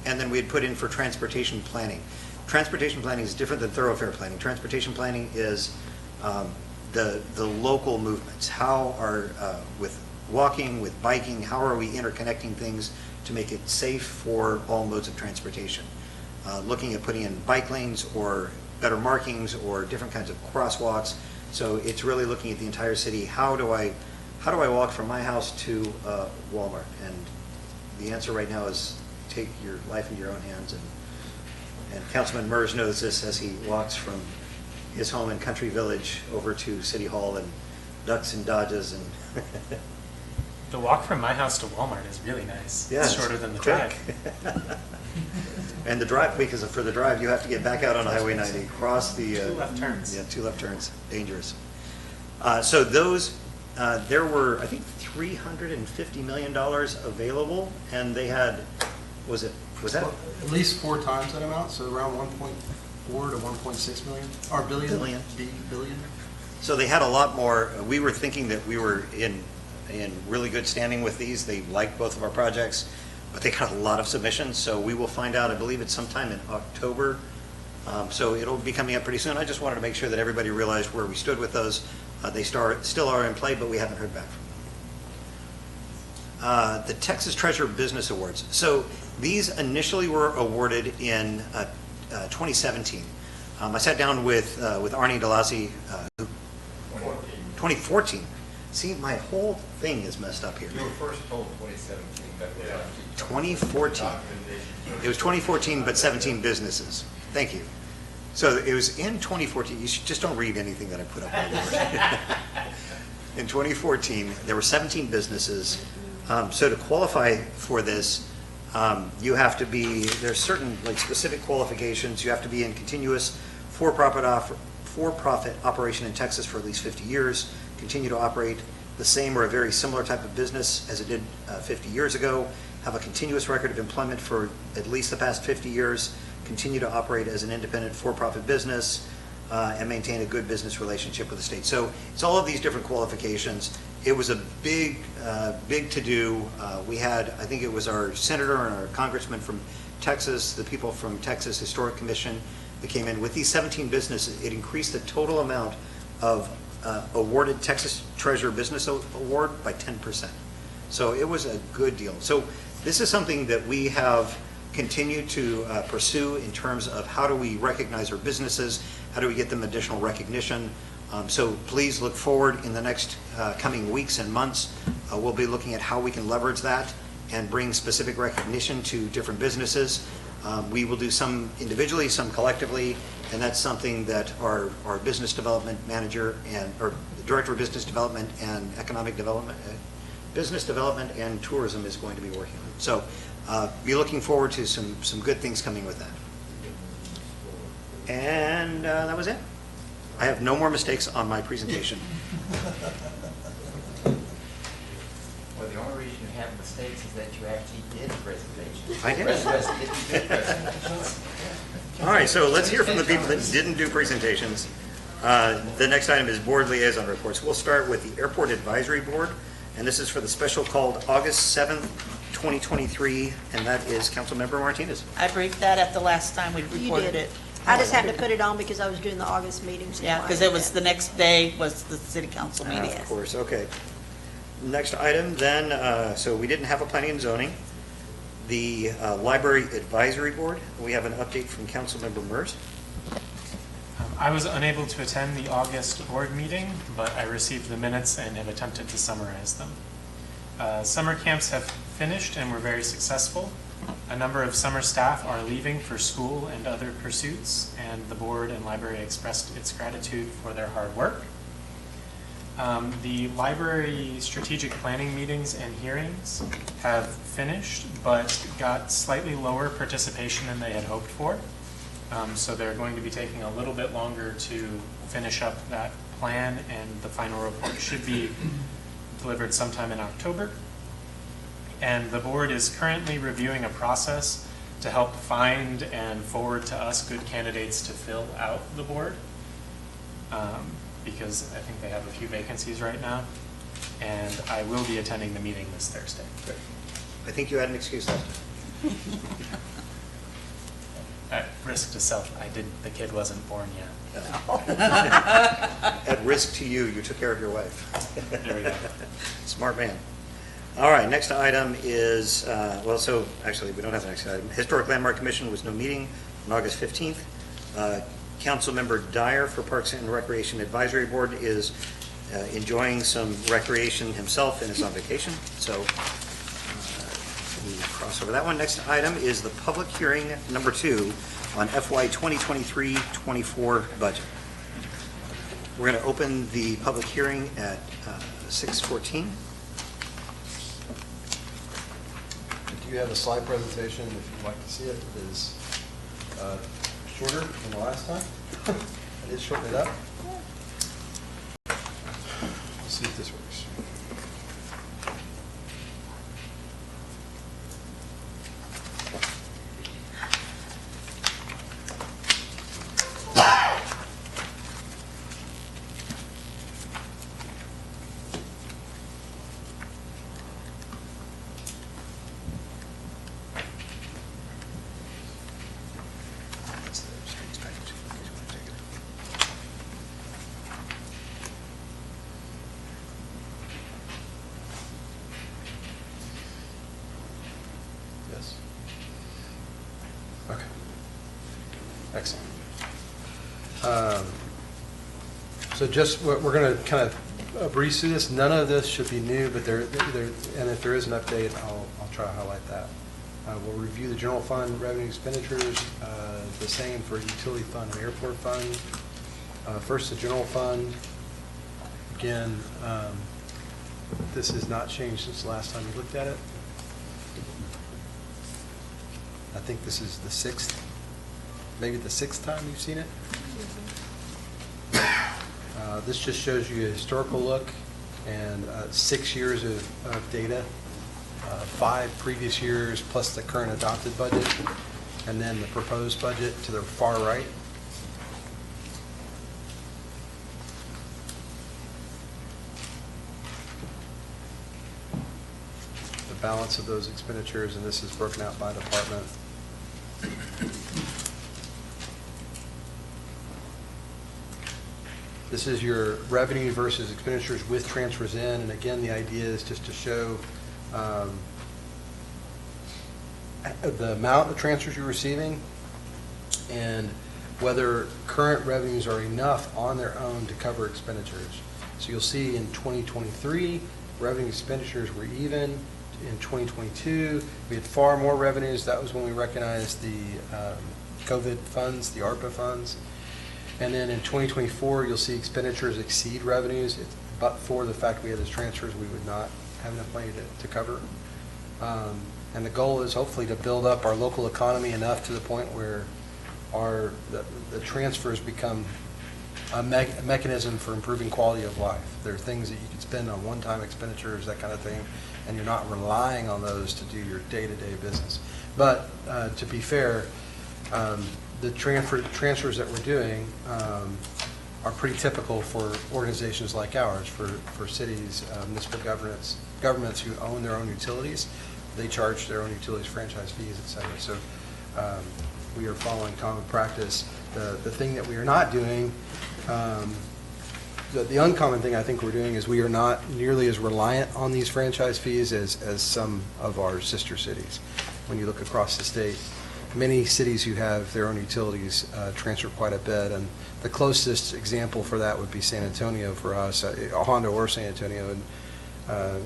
And then we had put in for transportation planning. Transportation planning is different than thoroughfare planning. Transportation planning is the local movements. How are, with walking, with biking, how are we interconnecting things to make it safe for all modes of transportation? Looking at putting in bike lanes or better markings or different kinds of crosswalks. So it's really looking at the entire city. How do I walk from my house to Walmart? And the answer right now is take your life into your own hands. And Councilman Mers knows this as he walks from his home in Country Village over to City Hall and ducks and dodges and The walk from my house to Walmart is really nice. Yeah, It's shorter than the drive. And the drive, because for the drive, you have to get back out on Highway 90, cross the... 2 left turns. Yeah, 2 left turns, dangerous. So those, there were, I think, $350 million available, and they had, was that? At least 4 times that amount, so around 1.4 to 1.6 million, or billion. Billion. So they had a lot more. We were thinking that we were in really good standing with these. They liked both of our projects, but they got a lot of submissions, so we will find out, I believe it's sometime in October. So it'll be coming up pretty soon. I just wanted to make sure that everybody realized where we stood with those. They still are in play, but we haven't heard back from them. The Texas Treasure Business Awards. So these initially were awarded in 2017. I sat down with Arnie DeLacy, 2014. See, my whole thing is messed up here. You were first told 2017, but 2014. It was 2014, but 17 businesses. Thank you. So it was in 2014. You just don't read anything that I put up on the board. In 2014, there were 17 businesses. So to qualify for this, you have to be, there's certain specific qualifications. You have to be in continuous for-profit operation in Texas for at least 50 years, continue to operate the same or a very similar type of business as it did 50 years ago, have a continuous record of employment for at least the past 50 years, continue to operate as an independent for-profit business, and maintain a good business relationship with the state. So it's all of these different qualifications. It was a big to-do. We had, I think it was our senator and our congressman from Texas, the people from Texas Historic Commission that came in. With these 17 businesses, it increased the total amount of awarded Texas Treasure Business Award by 10%. So it was a good deal. So this is something that we have continued to pursue in terms of how do we recognize our businesses, how do we get them additional recognition. So please look forward in the next coming weeks and months. We'll be looking at how we can leverage that and bring specific recognition to different businesses. We will do some individually, some collectively, and that's something that our business development manager or director of business development and economic development, business development and tourism is going to be working on. So be looking forward to some good things coming with that. And that was it. I have no more mistakes on my presentation. Well, the only reason you have mistakes is that you actually did presentations. I did. The rest of us didn't do presentations. All right, so let's hear from the people that didn't do presentations. The next item is board liaison reports. We'll start with the Airport Advisory Board, and this is for the special called August 7th, 2023, and that is Councilmember Martinez. I briefed that at the last time we You reported did. it. I just had to put it on because I was doing the August meetings. Yeah, because it was the next day was the city council meeting. Of course, okay. Next item then, so we didn't have a planning and zoning. The Library Advisory Board, we have an update from Councilmember Merz. I was unable to attend the August board meeting, but I received the minutes and have attempted to summarize them. Summer camps have finished and were very successful. A number of summer staff are leaving for school and other pursuits, and the board and library expressed its gratitude for their hard work. The library strategic planning meetings and hearings have finished, but got slightly lower participation than they had hoped for. So they're going to be taking a little bit longer to finish up that plan, and the final report should be delivered sometime in October. And the board is currently reviewing a process to help find and forward to us good candidates to fill out the board, because I think they have a few vacancies right now. And I will be attending the meeting this Thursday. I think you had an excuse left. At risk to self, the kid wasn't born yet. At risk to you, you took care of your wife. There we go. Smart man. All right, next item is, actually, we don't have the next item. Historic Landmark Commission was no meeting on August 15th. Councilmember Dyer for Parks and Recreation Advisory Board is enjoying some recreation himself and is on vacation, so we cross over that one. Next item is the public hearing number 2 on FY 2023-24 budget. We're going to open the public hearing at 6:14. Do you have a slide presentation if you'd like to see it? It is shorter than the last time. I did shorten it up. Let's see if this works. Yes. Okay. Excellent. So just, we're going to kind of breeze through this. None of this should be new, but and if there is an update, I'll try to highlight that. We'll review the general fund revenue expenditures, the same for utility fund and airport fund. First, the general fund. Again, this has not changed since the last time we looked at it. I think this is the maybe the sixth time you've seen it. This just shows you a historical look and 6 years of data, 5 previous years plus the current adopted budget, and then the proposed budget to the far right. The balance of those expenditures, and this is broken out by department. This is your revenue versus expenditures with transfers in, and again, the idea is just to show the amount of transfers you're receiving and whether current revenues are enough on their own to cover expenditures. So you'll see in 2023, revenue expenditures were even. In 2022, we had far more revenues. That was when we recognized the COVID funds, the ARPA funds. And then in 2024, you'll see expenditures exceed revenues. But for the fact we had those transfers, we would not have enough money to cover. And the goal is hopefully to build up our local economy enough to the point where the transfers become a mechanism for improving quality of life. There are things that you can spend on one-time expenditures, that kind of thing, and you're not relying on those to do your day-to-day business. But to be fair, the transfers that we're doing are pretty typical for organizations like ours, for cities, municipal governments who own their own utilities. They charge their own utilities franchise fees, et cetera. So we are following common practice. The thing that we are not doing, the uncommon thing I think we're doing is we are not nearly as reliant on these franchise fees as some of our sister cities. when you look across the state. Many cities who have their own utilities transfer quite a bit, and the closest example for that would be San Antonio for us, Honda or San Antonio. And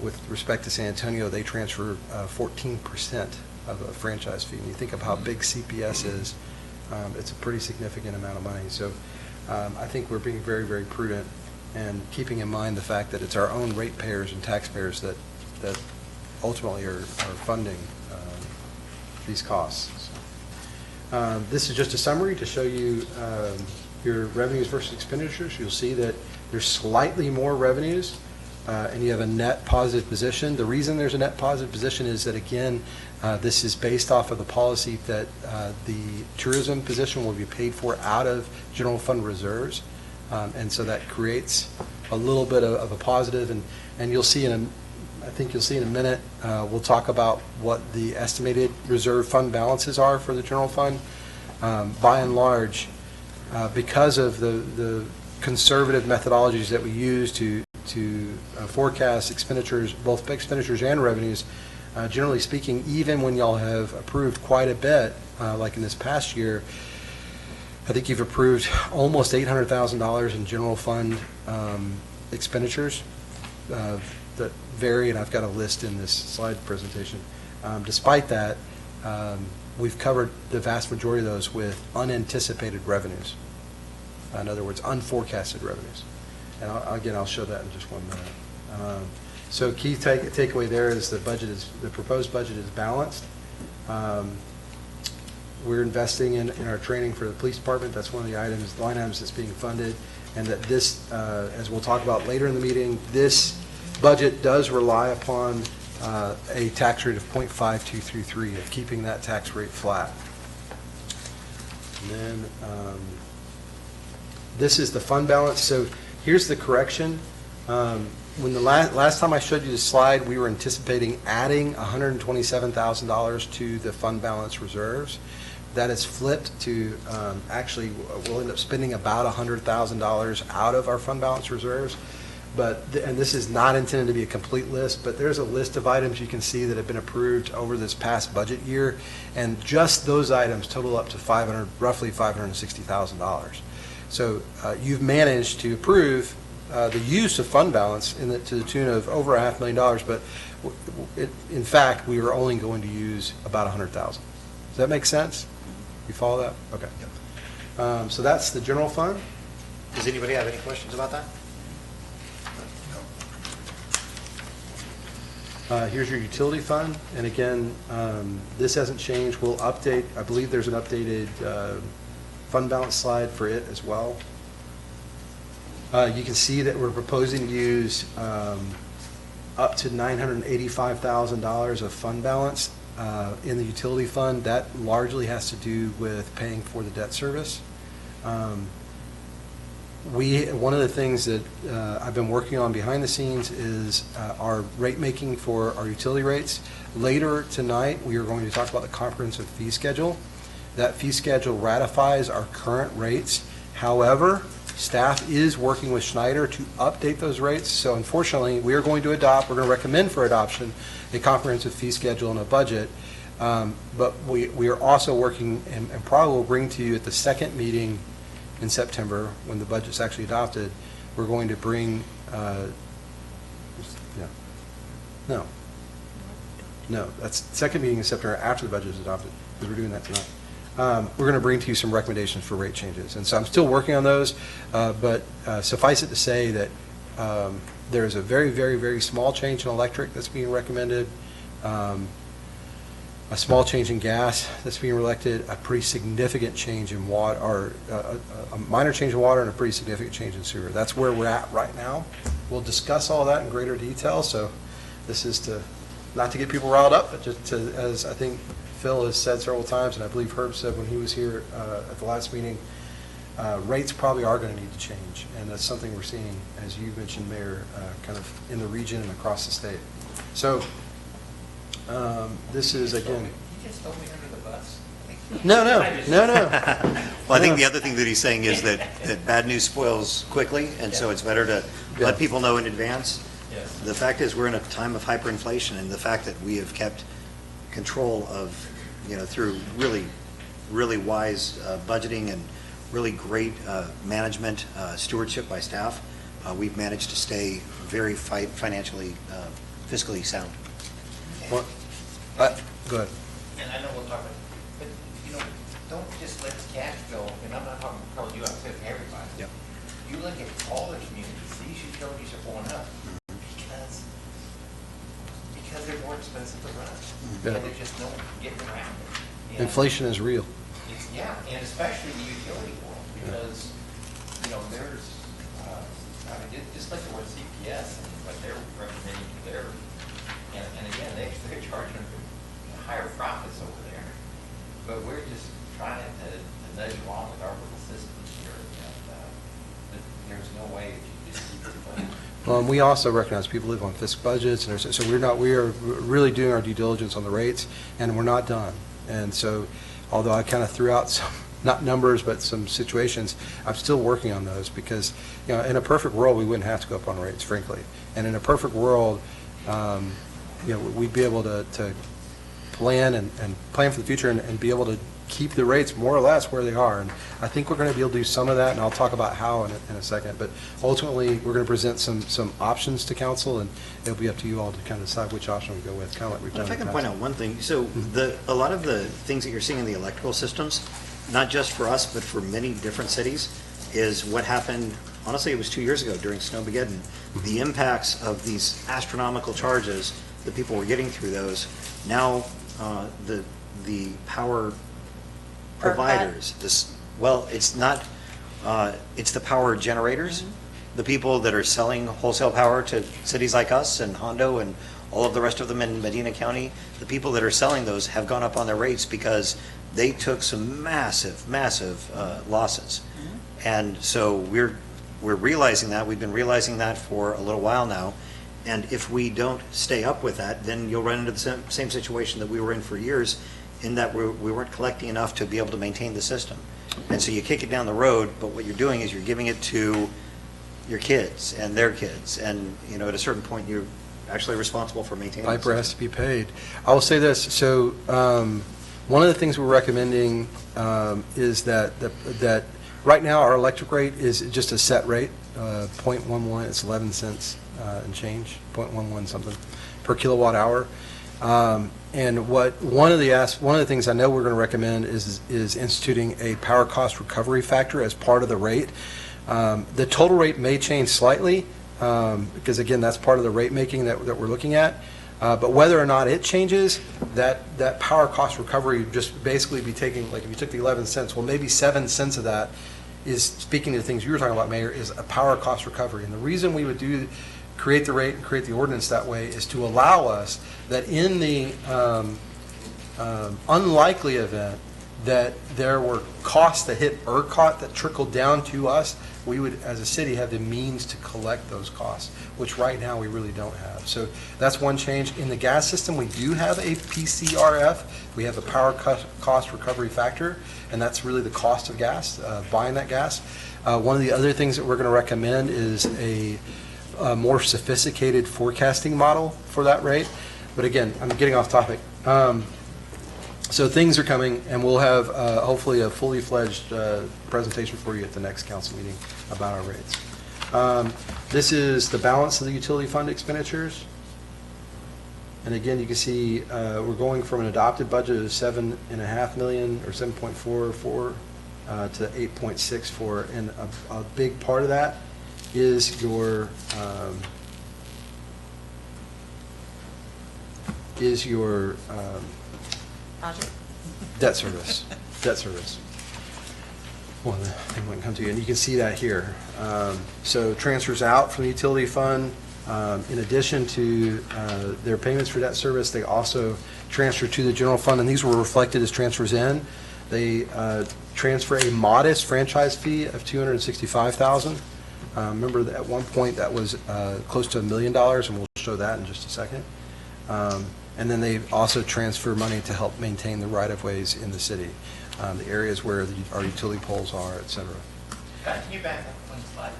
with respect to San Antonio, they transfer 14% of a franchise fee. And you think of how big CPS is, it's a pretty significant amount of money. So I think we're being very, very prudent and keeping in mind the fact that it's our own ratepayers and taxpayers that ultimately are funding these costs. This is just a summary to show you your revenues versus expenditures. You'll see that there's slightly more revenues, and you have a net positive position. The reason there's a net positive position is that, again, this is based off of the policy that the tourism position will be paid for out of general fund reserves, and so that creates a little bit of a positive. And you'll see I think you'll see in a minute, we'll talk about what the estimated reserve fund balances are for the general fund. By and large, because of the conservative methodologies that we use to forecast expenditures, both expenditures and revenues, generally speaking, even when y'all have approved quite a bit, like in this past year, I think you've approved almost $800,000 in general fund expenditures that vary, and I've got a list in this slide presentation. Despite that, we've covered the vast majority of those with unanticipated revenues. In other words, unforecasted revenues. And again, I'll show that in just 1 minute. So key takeaway there is the proposed budget is balanced. We're investing in our training for the police department. That's one of the line items that's being funded. And that this, as we'll talk about later in the meeting, this budget does rely upon a tax rate of 0.5233, of keeping that tax rate flat. And then this is the fund balance. So here's the correction. When the last time I showed you the slide, we were anticipating adding $127,000 to the fund balance reserves. That is flipped to actually we'll end up spending about $100,000 out of our fund balance reserves. And this is not intended to be a complete list, but there's a list of items you can see that have been approved over this past budget year, and just those items total up to roughly $560,000. So you've managed to approve the use of fund balance to the tune of over $500,000, but in fact, we are only going to use about $100,000. Does that make sense? You follow that? Okay. So that's the general fund. Does anybody have any questions about that? Here's your utility fund, and again, this hasn't changed. We'll update, I believe there's an updated fund balance slide for it as well. You can see that we're proposing to use up to $985,000 of fund balance in the utility fund. That largely has to do with paying for the debt service. One of the things that I've been working on behind the scenes is our rate making for our utility rates. Later tonight, we are going to talk about the comprehensive fee schedule. That fee schedule ratifies our current rates. However, staff is working with Schneider to update those rates. So unfortunately, we are going to recommend for adoption a comprehensive fee schedule and a budget. But we are also working, and probably will bring to you at the second meeting in September, when the budget's actually adopted, we're going to bring, no, that's the second meeting in September after the budget is adopted, because we're doing that tonight. We're going to bring to you some recommendations for rate changes. And so I'm still working on those, but suffice it to say that there's a very, very, very small change in electric that's being recommended, a small change in gas that's being elected, a pretty significant change in water, or a minor change in water and a pretty significant change in sewer. That's where we're at right now. We'll discuss all that in greater detail, so this is not to get people riled up, but just to, as I think Phil has said several times, and I believe Herb said when he was here at the last meeting, rates probably are going to need to change, and that's something we're seeing, as you mentioned, Mayor, kind of in the region and across the state. So this is, again... You just throw me under the bus? No. Well, I think the other thing that he's saying is that bad news spoils quickly, and so it's better to let people know in advance. Yes. The fact is, we're in a time of hyperinflation, and the fact that we have kept control of, through really, really wise budgeting and really great management, stewardship by staff, we've managed to stay very financially, fiscally sound. Well, go ahead. And I know we'll talk about, but, don't just let the cash go, and I'm not talking about you, I'm saying everybody. Yep. You look at all the communities, these utilities are going up because they're more expensive to run. Yeah. And there's just no getting around it. And Inflation is real. yeah, and especially the utility world, because, there's, just like the word CPS and what they're representing to their, and again, they're charging higher profits over there. But we're just trying to nudge along with our little systems here, and there's no way that you just keep it. Well, and we also recognize people live on fiscal budgets, and so we are really doing our due diligence on the rates, and we're not done. And so, although I kind of threw out some, not numbers, but some situations, I'm still working on those because, in a perfect world, we wouldn't have to go up on rates, frankly. And in a perfect world, we'd be able to plan and plan for the future and be able to keep the rates more or less where they are. And I think we're going to be able to do some of that, and I'll talk about how in a second. But ultimately, we're going to present some options to council, and it'll be up to you all to kind of decide which option we go with, kind of like we've done If I in the can point past. out one thing, so a lot of the things that you're seeing in the electrical systems, not just for us, but for many different cities, is what happened, honestly, it was 2 years ago during Snowmageddon. The impacts of these astronomical charges that people were getting through those, now the power providers, it's not, it's the power generators, the people that are selling wholesale power to cities like us and Hondo and all of the rest of them in Medina County, the people that are selling those have gone up on their rates because they took some massive losses. And so we're realizing that. We've been realizing that for a little while now. And if we don't stay up with that, then you'll run into the same situation that we were in for years, in that we weren't collecting enough to be able to maintain the system. And so you kick it down the road, but what you're doing is you're giving it to your kids and their kids. And, at a certain point, you're actually responsible for maintaining the Piper system. has to be paid. I will say this, so one of the things we're recommending is that right now our electric rate is just a set rate, 0.11, it's 11 cents and change, 0.11 something per kilowatt hour. And one of the things I know we're going to recommend is instituting a power cost recovery factor as part of the rate. The total rate may change slightly because, again, that's part of the rate making that we're looking at. But whether or not it changes, that power cost recovery would just basically be taking, like if you took the 11 cents, well, maybe 7 cents of that is, speaking to the things you were talking about, Mayor, is a power cost recovery. And the reason we would create the rate and create the ordinance that way is to allow us that in the unlikely event that there were costs that hit ERCOT that trickled down to us, we would, as a city, have the means to collect those costs, which right now we really don't have. So that's one change. In the gas system, we do have a PCRF. We have a power cost recovery factor, and that's really the cost of gas, buying that gas. One of the other things that we're going to recommend is a more sophisticated forecasting model for that rate. But again, I'm getting off topic. So things are coming, and we'll have hopefully a fully fledged presentation for you at the next council meeting about our rates. This is the balance of the utility fund expenditures. And again, you can see we're going from an adopted budget of $7.5 million or 7.44 to 8.64, and a big part of that is your Project? debt service. Debt service. Well, the thing wouldn't come to you, and you can see that here. So transfers out from the utility fund. In addition to their payments for debt service, they also transfer to the general fund, and these were reflected as transfers in. They transfer a modest franchise fee of $265,000. Remember that at one point that was close to $1 million, and we'll show that in just a second. And then they also transfer money to help maintain the right-of-ways in the city, the areas where our utility poles are, et cetera. Can you back up one slide?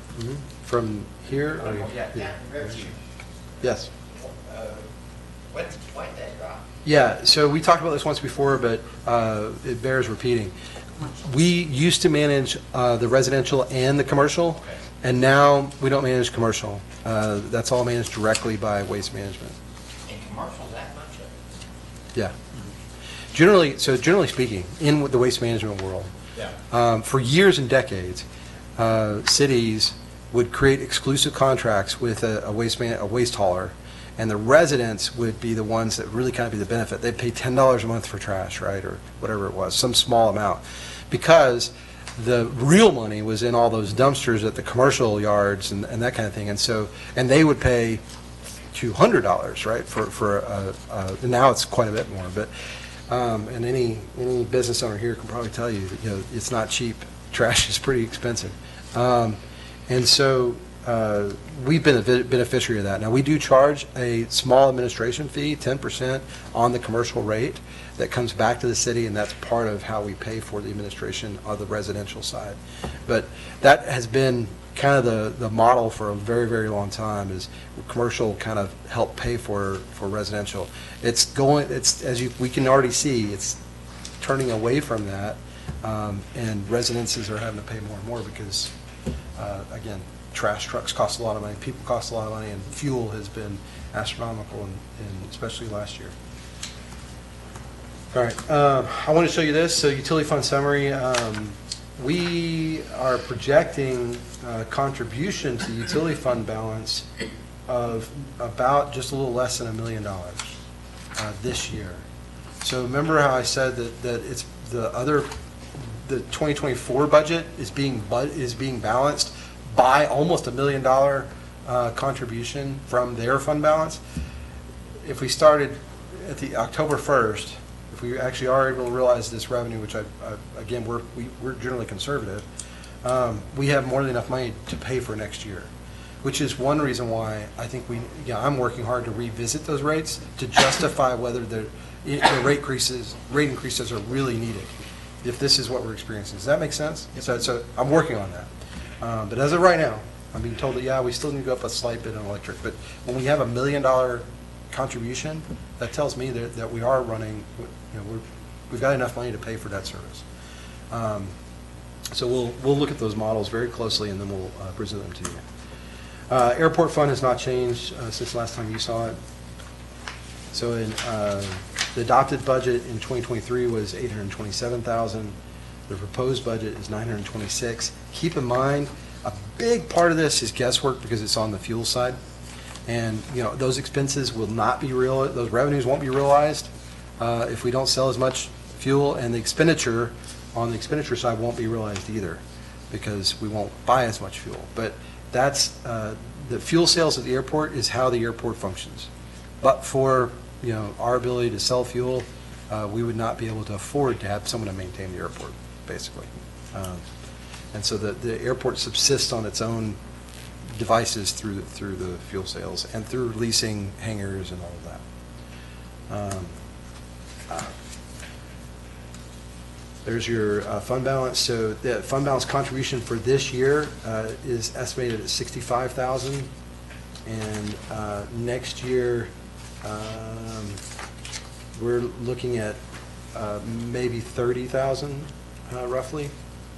From here? Or Yeah, revenue. Yes. Why did that drop? Yeah, so we talked about this once before, but it bears repeating. We used to manage the residential and the commercial, and now we don't manage commercial. That's all managed directly by Waste Management. And commercial that much of it? Yeah. Generally speaking, in the waste management world, for years and decades, cities would create exclusive contracts with a waste hauler, and the residents would be the ones that really kind of be the benefit. They'd pay $10 a month for trash, right, or whatever it was, some small amount, because the real money was in all those dumpsters at the commercial yards and that kind of thing, and they would pay $200, right, now it's quite a bit more, but and any business owner here can probably tell you that, it's not cheap. Trash is pretty expensive, and so we've been a beneficiary of that. Now, we do charge a small administration fee, 10% on the commercial rate that comes back to the city, and that's part of how we pay for the administration of the residential side. But that has been kind of the model for a very, very long time, is commercial kind of help pay for residential. We can already see, it's turning away from that, and residences are having to pay more and more because, again, trash trucks cost a lot of money, people cost a lot of money, and fuel has been astronomical, especially last year. All right, I want to show you this. So utility fund summary. We are projecting contribution to the utility fund balance of about just a little less than $1 million this year. So remember how I said that it's the 2024 budget is being balanced by almost $1 million contribution from their fund balance. If we started at the October 1st, if we actually are able to realize this revenue, which again, we're generally conservative, we have more than enough money to pay for next year, which is one reason why I think I'm working hard to revisit those rates to justify whether the rate increases are really needed, if this is what we're experiencing. Does that make sense? So I'm working on that. But as of right now, I'm being told that, we still need to go up a slight bit on electric. But when we have $1 million contribution, that tells me that we are running, we've got enough money to pay for debt service. So we'll look at those models very closely, and then we'll present them to you. Airport fund has not changed since last time you saw it. So in the adopted budget in 2023 was $827,000. The proposed budget is $926,000. Keep in mind, a big part of this is guesswork because it's on the fuel side. And, those expenses will not be real, those revenues won't be realized if we don't sell as much fuel, and the expenditure on the expenditure side won't be realized either because we won't buy as much fuel. But that's, the fuel sales at the airport is how the airport functions. But for, our ability to sell fuel, we would not be able to afford to have someone to maintain the airport, basically. And so the airport subsists on its own devices through the fuel sales and through leasing hangars and all of that. There's your fund balance. So the fund balance contribution for this year is estimated at $65,000, and next year we're looking at maybe $30,000 roughly,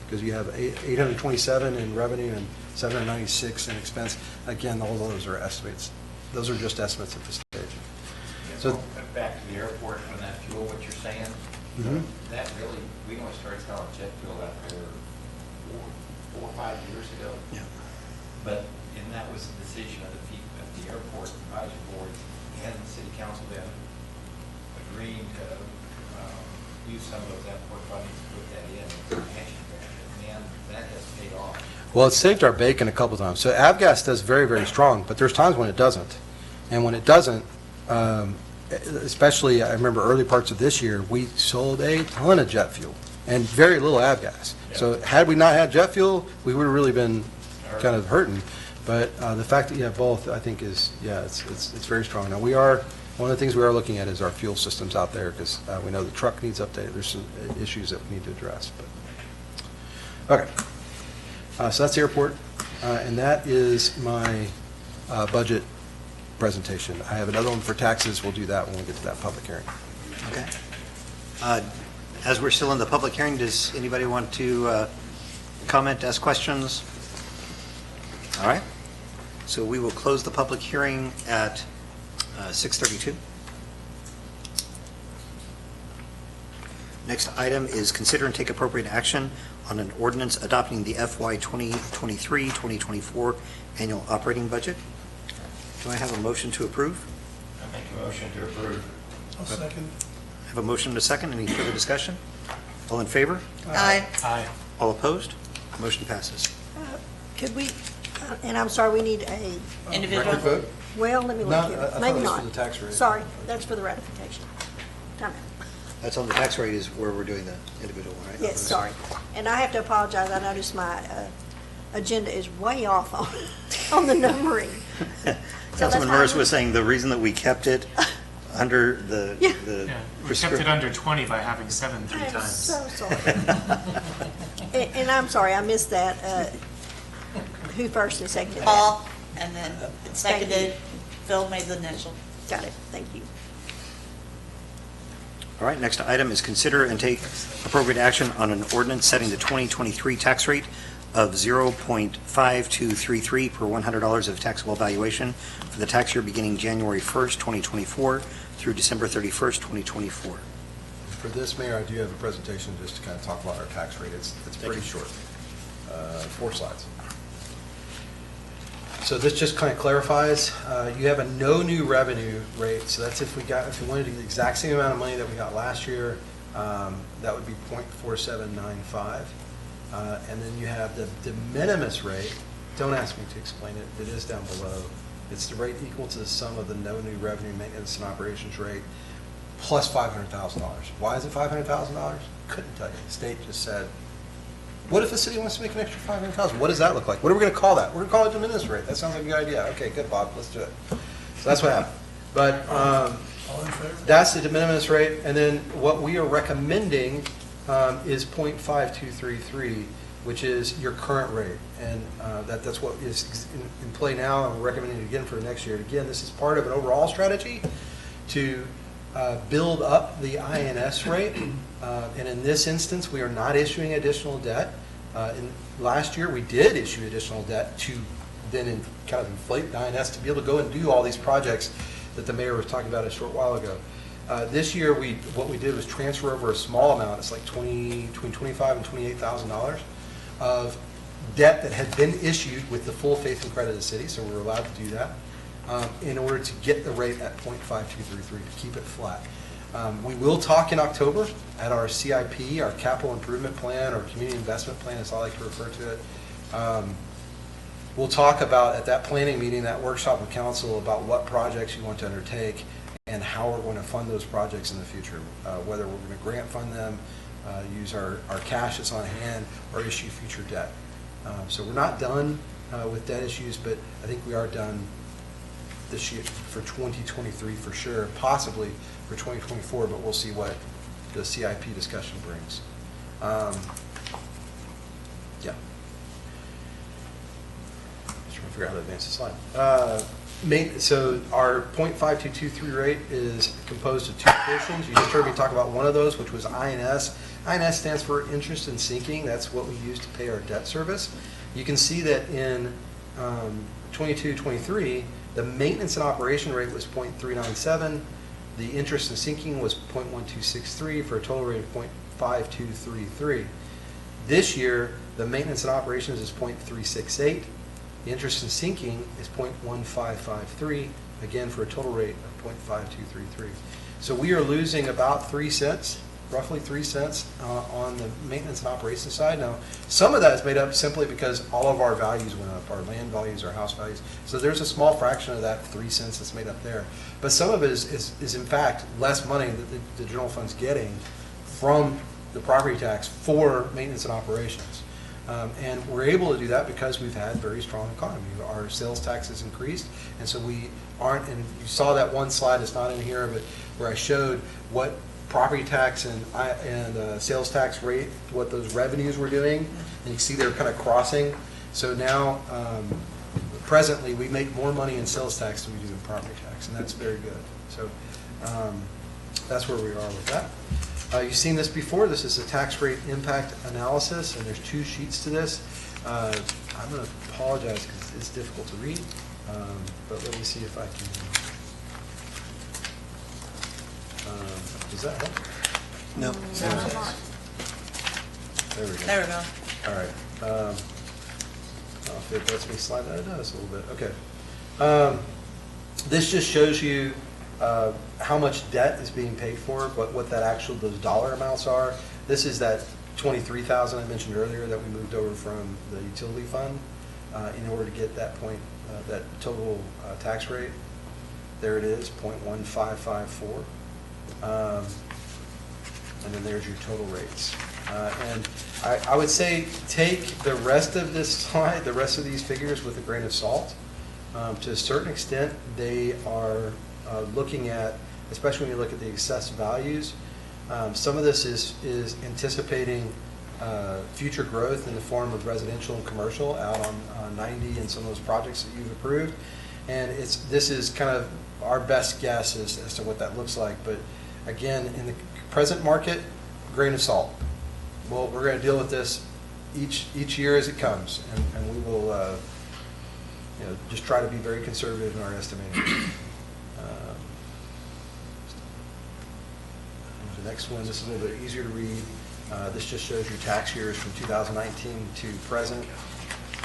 because you have 827 in revenue and 796 in expense. Again, all those are estimates. Those are just estimates at this stage. So back to the airport on that fuel, what you're saying, that really, we only started selling jet fuel out there 4 or 5 years ago. Yeah. And that was the decision of the airport advisory board and the city council then agreeing to use some of those airport funding to put that in as a pension benefit. And that has paid off. Well, it's saved our bacon a couple times. So Avgas does very, very strong, but there's times when it doesn't. And when it doesn't, especially I remember early parts of this year, we sold a ton of jet fuel and very little Avgas. Yeah. So had we not had jet fuel, we would have really been kind of hurting. But the fact that you have both, I think, is, it's very strong. Now, one of the things we are looking at is our fuel systems out there, because we know the truck needs updated. There's some issues that we need to address. But okay. So that's the airport, and that is my budget presentation. I have another one for taxes. We'll do that when we get to that public hearing. Okay. As we're still in the public hearing, does anybody want to comment, ask questions? All right. So we will close the public hearing at 6:32. Next item is consider and take appropriate action on an ordinance adopting the FY 2023-2024 annual operating budget. Do I have a motion to approve? I make a motion to approve. I'll second. I have a motion and a second. Any further discussion? All in favor? Aye. Aye. All opposed? Motion passes. Could we, and I'm sorry, we need a, Individual. Record vote? well, let me No, look I here. thought Maybe it was not. for the tax rate. Sorry, that's for the ratification. Time out. That's on the tax rate is where we're doing the individual, right? Yes, sorry. And I have to apologize, I noticed my agenda is way off on the numbering. Councilman Morris was saying the reason that we kept it under the Yeah. Yeah, we kept it under 20 by having 7 3 I'm times. so sorry. And I'm sorry, I missed that. Who first and seconded that? Paul, and then seconded, Phil made the initial. Got it, thank you. All right, next item is consider and take appropriate action on an ordinance setting the 2023 tax rate of 0.5233 per $100 of taxable valuation for the tax year beginning January 1st, 2024 through December 31st, 2024. For this, Mayor, I do have a presentation just to kind of talk about our tax rate. It's pretty short, 4 slides. So this just kind of clarifies, you have a no new revenue rate, so that's if we wanted to get the exact same amount of money that we got last year, that would be 0.4795. And then you have the de minimis rate. Don't ask me to explain it, it is down below. It's the rate equal to the sum of the no new revenue maintenance and operations rate plus $500,000. Why is it $500,000? Couldn't tell you. The state just said, what if the city wants to make an extra $500,000? What does that look like? What are we going to call that? We're going to call it de minimis rate. That sounds like a good idea. Okay, good, Bob, let's do it. So that's what happened. But All in favor? that's the de minimis rate, and then what we are recommending is 0.5233, which is your current rate, and that's what is in play now, and we're recommending it again for next year. Again, this is part of an overall strategy to build up the INS rate, and in this instance, we are not issuing additional debt. Last year, we did issue additional debt to then kind of inflate the INS to be able to go and do all these projects that the mayor was talking about a short while ago. This year, what we did was transfer over a small amount, it's like between $25,000 and $28,000 of debt that had been issued with the full faith and credit of the city, so we're allowed to do that, in order to get the rate at 0.5233, to keep it flat. We will talk in October at our CIP, our capital improvement plan, or community investment plan, as I like to refer to it. We'll talk about, at that planning meeting, that workshop with council, about what projects you want to undertake and how we're going to fund those projects in the future, whether we're going to grant fund them, use our cash that's on hand, or issue future debt. So we're not done with debt issues, but I think we are done this year for 2023 for sure, possibly for 2024, but we'll see what the CIP discussion brings. Yeah. Just trying to figure out how to advance the slide. So our 0.5223 rate is composed of 2 portions. You just heard me talk about one of those, which was INS. INS stands for interest and sinking. That's what we use to pay our debt service. You can see that in 22-23, the maintenance and operation rate was 0.397. The interest and sinking was 0.1263 for a total rate of 0.5233. This year, the maintenance and operations is 0.368. The interest and sinking is 0.1553, again for a total rate of 0.5233. So we are losing about 3 cents, roughly 3 cents on the maintenance and operations side. Now, some of that is made up simply because all of our values went up, our land values, our house values. So there's a small fraction of that 3 cents that's made up there. But some of it is in fact less money that the general fund's getting from the property tax for maintenance and operations. And we're able to do that because we've had very strong economy. Our sales tax has increased, and so we aren't, and you saw that one slide, it's not in here, but where I showed what property tax and sales tax rate, what those revenues were doing, and you see they're kind of crossing. So now, presently, we make more money in sales tax than we do in property tax, and that's very good. So that's where we are with that. You've seen this before. This is a tax rate impact analysis, and there's 2 sheets to this. I'm going to apologize because it's difficult to read, but let me see if I can. Does that help? No. There we go. There we go. All right. If it lets me slide that, it does a little bit. Okay. This just shows you how much debt is being paid for, what that actual, those dollar amounts are. This is that 23,000 I mentioned earlier that we moved over from the utility fund in order to get that point, that total tax rate. There it is, 0.1554. And then there's your total rates. And I would say take the rest of this slide, the rest of these figures with a grain of salt. To a certain extent, they are looking at, especially when you look at the assessed values, some of this is anticipating future growth in the form of residential and commercial out on 90 and some of those projects that you've approved. And this is kind of our best guess as to what that looks like. But again, in the present market, grain of salt. Well, we're going to deal with this each year as it comes, and we will just try to be very conservative in our estimating. The next one, this is a little bit easier to read. This just shows your tax years from 2019 to present,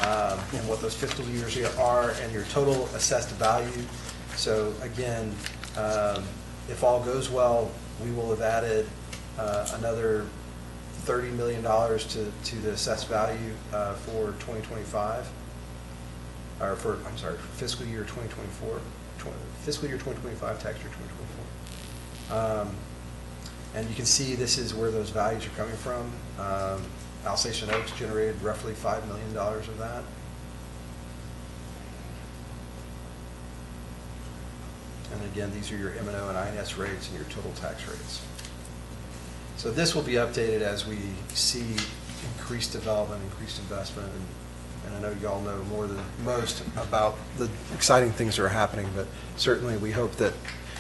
and what those fiscal years are, and your total assessed value. So again, if all goes well, we will have added another $30 million to the assessed value for 2025, or for fiscal year 2024, fiscal year 2025, tax year 2024. And you can see this is where those values are coming from. Alsatian Oaks generated roughly $5 million of that. And again, these are your M&O and INS rates and your total tax rates. So this will be updated as we see increased development, increased investment, and I know you all know more than most about the exciting things that are happening, but certainly we hope that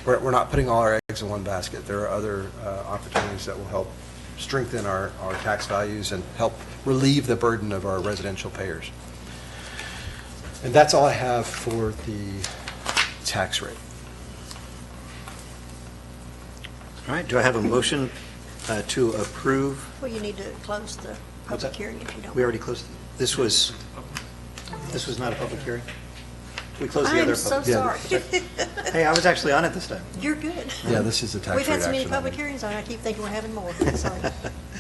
we're not putting all our eggs in one basket. There are other opportunities that will help strengthen our tax values and help relieve the burden of our residential payers. And that's all I have for the tax rate. All right, do I have a motion to approve? Well, you need to close the What's public that? hearing if you don't. We already closed, this was not a public hearing? We closed the other I'm so public. sorry. Hey, I was actually on it this time. You're good. Yeah, this is the tax We've rate had so many action public item. hearings on it, I keep thinking we're having more. Sorry.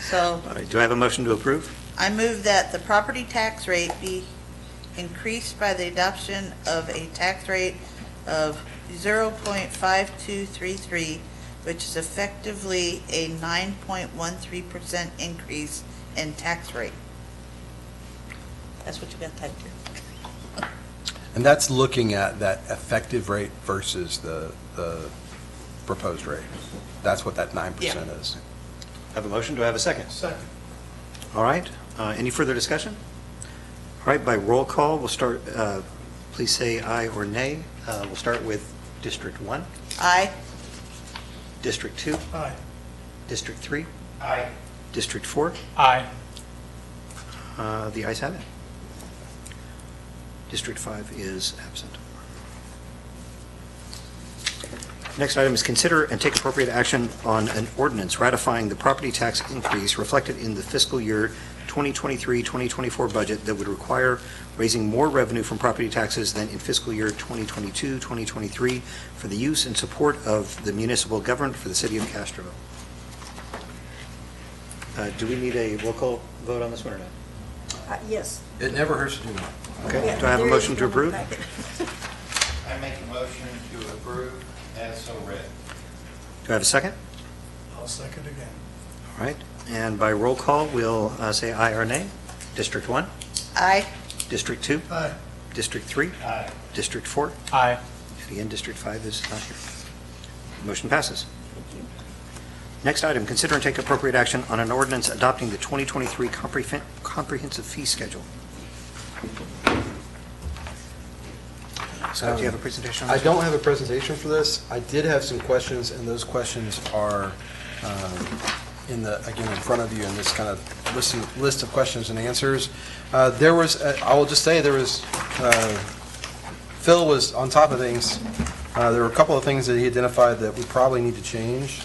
So All right, do I have a motion to approve? I move that the property tax rate be increased by the adoption of a tax rate of 0.5233, which is effectively a 9.13% increase in tax rate. That's what you got typed here. And that's looking at that effective rate versus the proposed rate. That's what that 9% Yeah. is. Have a motion, do I have a second? Second. All right, any further discussion? All right, by roll call, we'll start, please say aye or nay. We'll start with District 1, Aye. District 2, Aye. District 3, Aye. District 4. Aye. The ayes have it. District 5 is absent. Next item is consider and take appropriate action on an ordinance ratifying the property tax increase reflected in the fiscal year 2023-2024 budget that would require raising more revenue from property taxes than in fiscal year 2022-2023 for the use and support of the municipal government for the city of Castroville. Do we need a roll call vote on this one or not? Yes. It never hurts to do one. Okay, Yeah, do I have a there is motion to one in approve? the packet. I make a motion to approve as so read. Do I have a second? I'll second again. All right, and by roll call, we'll say aye or nay. District 1, Aye. District 2, Aye. District 3, Aye. District 4, Aye. and again, District 5 is not here. Motion passes. Next item, consider and take appropriate action on an ordinance adopting the 2023 comprehensive fee schedule. Scott, do you have a presentation on I this? don't have a presentation for this. I did have some questions, and those questions are again, in front of you in this kind of list of questions and answers. There was, I will just say, Phil was on top of things. There were a couple of things that he identified that we probably need to change.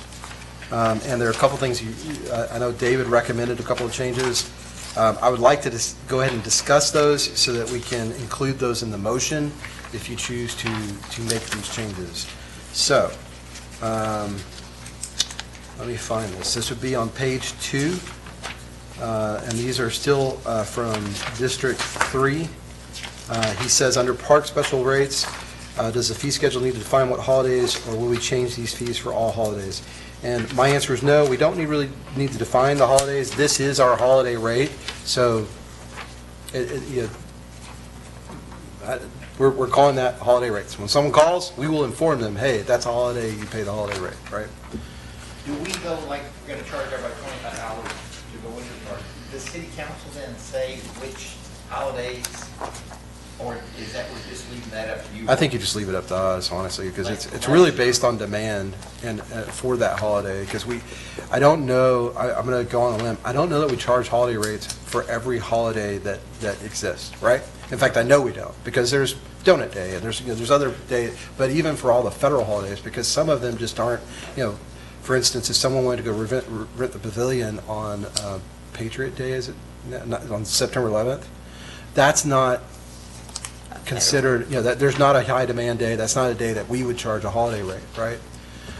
And there are a couple of things, I know David recommended a couple of changes. I would like to just go ahead and discuss those so that we can include those in the motion if you choose to make these changes. So, let me find this. This would be on page 2, and these are still from District 3. He says, under park special rates, does the fee schedule need to define what holidays, or will we change these fees for all holidays? And my answer is no, we don't really need to define the holidays. This is our holiday rate, so we're calling that holiday rates. When someone calls, we will inform them, hey, that's a holiday, you pay the holiday rate, right? Do we go, like, we're gonna charge everybody $25 to go into the park? Does city council then say which holidays, or is that, we're just leaving that up to you? I think you just leave it up to us, honestly, because it's really based on demand and for that holiday, because I don't know, I'm going to go on a limb, I don't know that we charge holiday rates for every holiday that exists, right? In fact, I know we don't, because there's Donut Day, and there's other days, but even for all the federal holidays, because some of them just aren't, for instance, if someone wanted to go rent the pavilion on Patriot Day, is it, on September 11th, that's not considered, that there's not a high demand day, that's not a day that we would charge a holiday rate, right?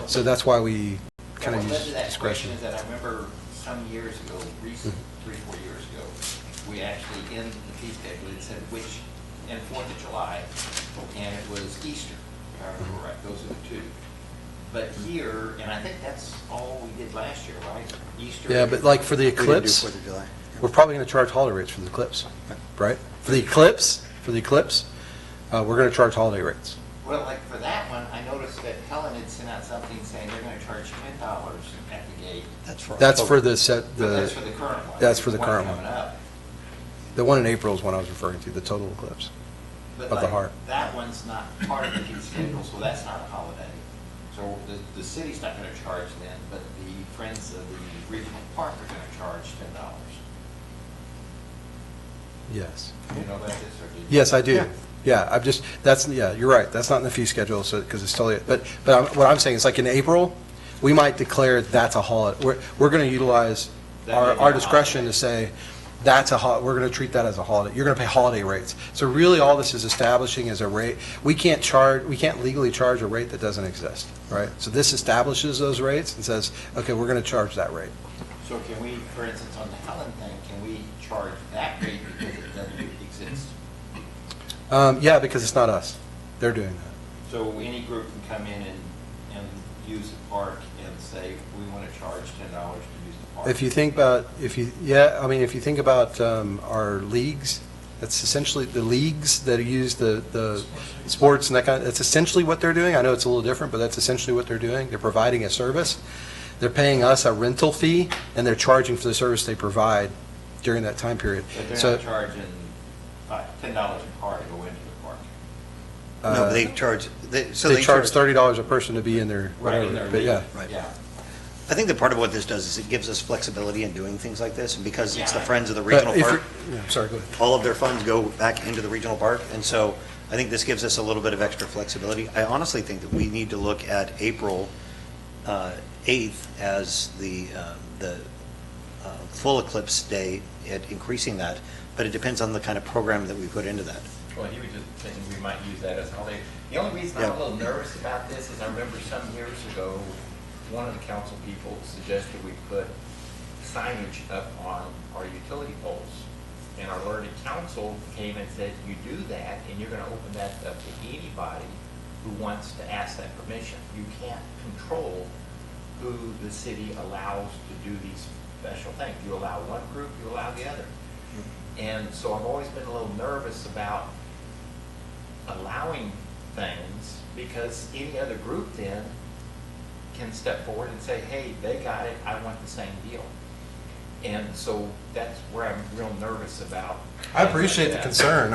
So that's why we kind of What led use to that discretion. question is that I remember some years ago, recent, 3-4 years ago, we actually, in the fee schedule, it said which, and 4th of July, and it was Easter, if I remember right, those are the two. But here, and I think that's all we did last year, right? Easter. Yeah, but like for the We didn't do eclipse, 4th of July. we're probably going to charge holiday rates for the eclipse, right? For the eclipse, we're going to charge holiday rates. Well, like for that one, I noticed that Helen had sent out something saying they're gonna charge $10 at the gate. That's for That's for October. the set, But that's for the current one. that's for the one current coming one. up. The one in April is what I was referring to, the total eclipse. But Of the like, heart. that one's not part of the fee schedule, so that's not a holiday. So the city's not gonna charge then, but the Friends of the Regional Park are gonna charge $10. Yes. You know about this, or did you? Yes, I do. Yeah, you're right. That's not in the fee schedule, so, because it's totally, but what I'm saying is, like in April, we might declare that's a holiday. We're going to utilize That may be our a discretion to say, we're going to treat that as a holiday. You're going to pay holiday rates. So really, all this is establishing is a rate. We can't legally charge a rate that doesn't exist, right? So this establishes those rates and says, okay, we're going to charge that rate. So can we, for instance, on the Helen thing, can we charge that rate because it doesn't exist? Yeah, because it's not us. They're doing that. So any group can come in and use the park and say, we want to charge $10 to use the park? If you think about, if you think about our leagues, that's essentially the leagues that use the sports and that kind of, that's essentially what they're doing. I know it's a little different, but that's essentially what they're doing. They're providing a service. They're paying us a rental fee, and they're charging for the service they provide during that time period. But they're So, not charging $10 a car to go into the park. No, they charge, they charge $30 a person to be in there, Right, in whatever, their but yeah. Right. Yeah. I think that part of what this does is it gives us flexibility in doing things like this, and because it's the Yeah. Friends of the But Regional if Park, you're- yeah, sorry, go ahead. all of their funds go back into the regional park, and so I think this gives us a little bit of extra flexibility. I honestly think that we need to look at April 8th as the full eclipse day, at increasing that, but it depends on the kind of program that we put into that. Well, he was just thinking we might use that as a holiday. The only reason I'm a little nervous about this is I remember some years ago, one of the council people suggested we put signage up on our utility poles. And our learned council came and said, you do that, and you're gonna open that up to anybody who wants to ask that permission. You can't control who the city allows to do these special things. You allow one group, you allow the other. And so I've always been a little nervous about allowing things, because any other group then can step forward and say, hey, they got it, I want the same deal. And so that's where I'm real nervous about. I appreciate the concern.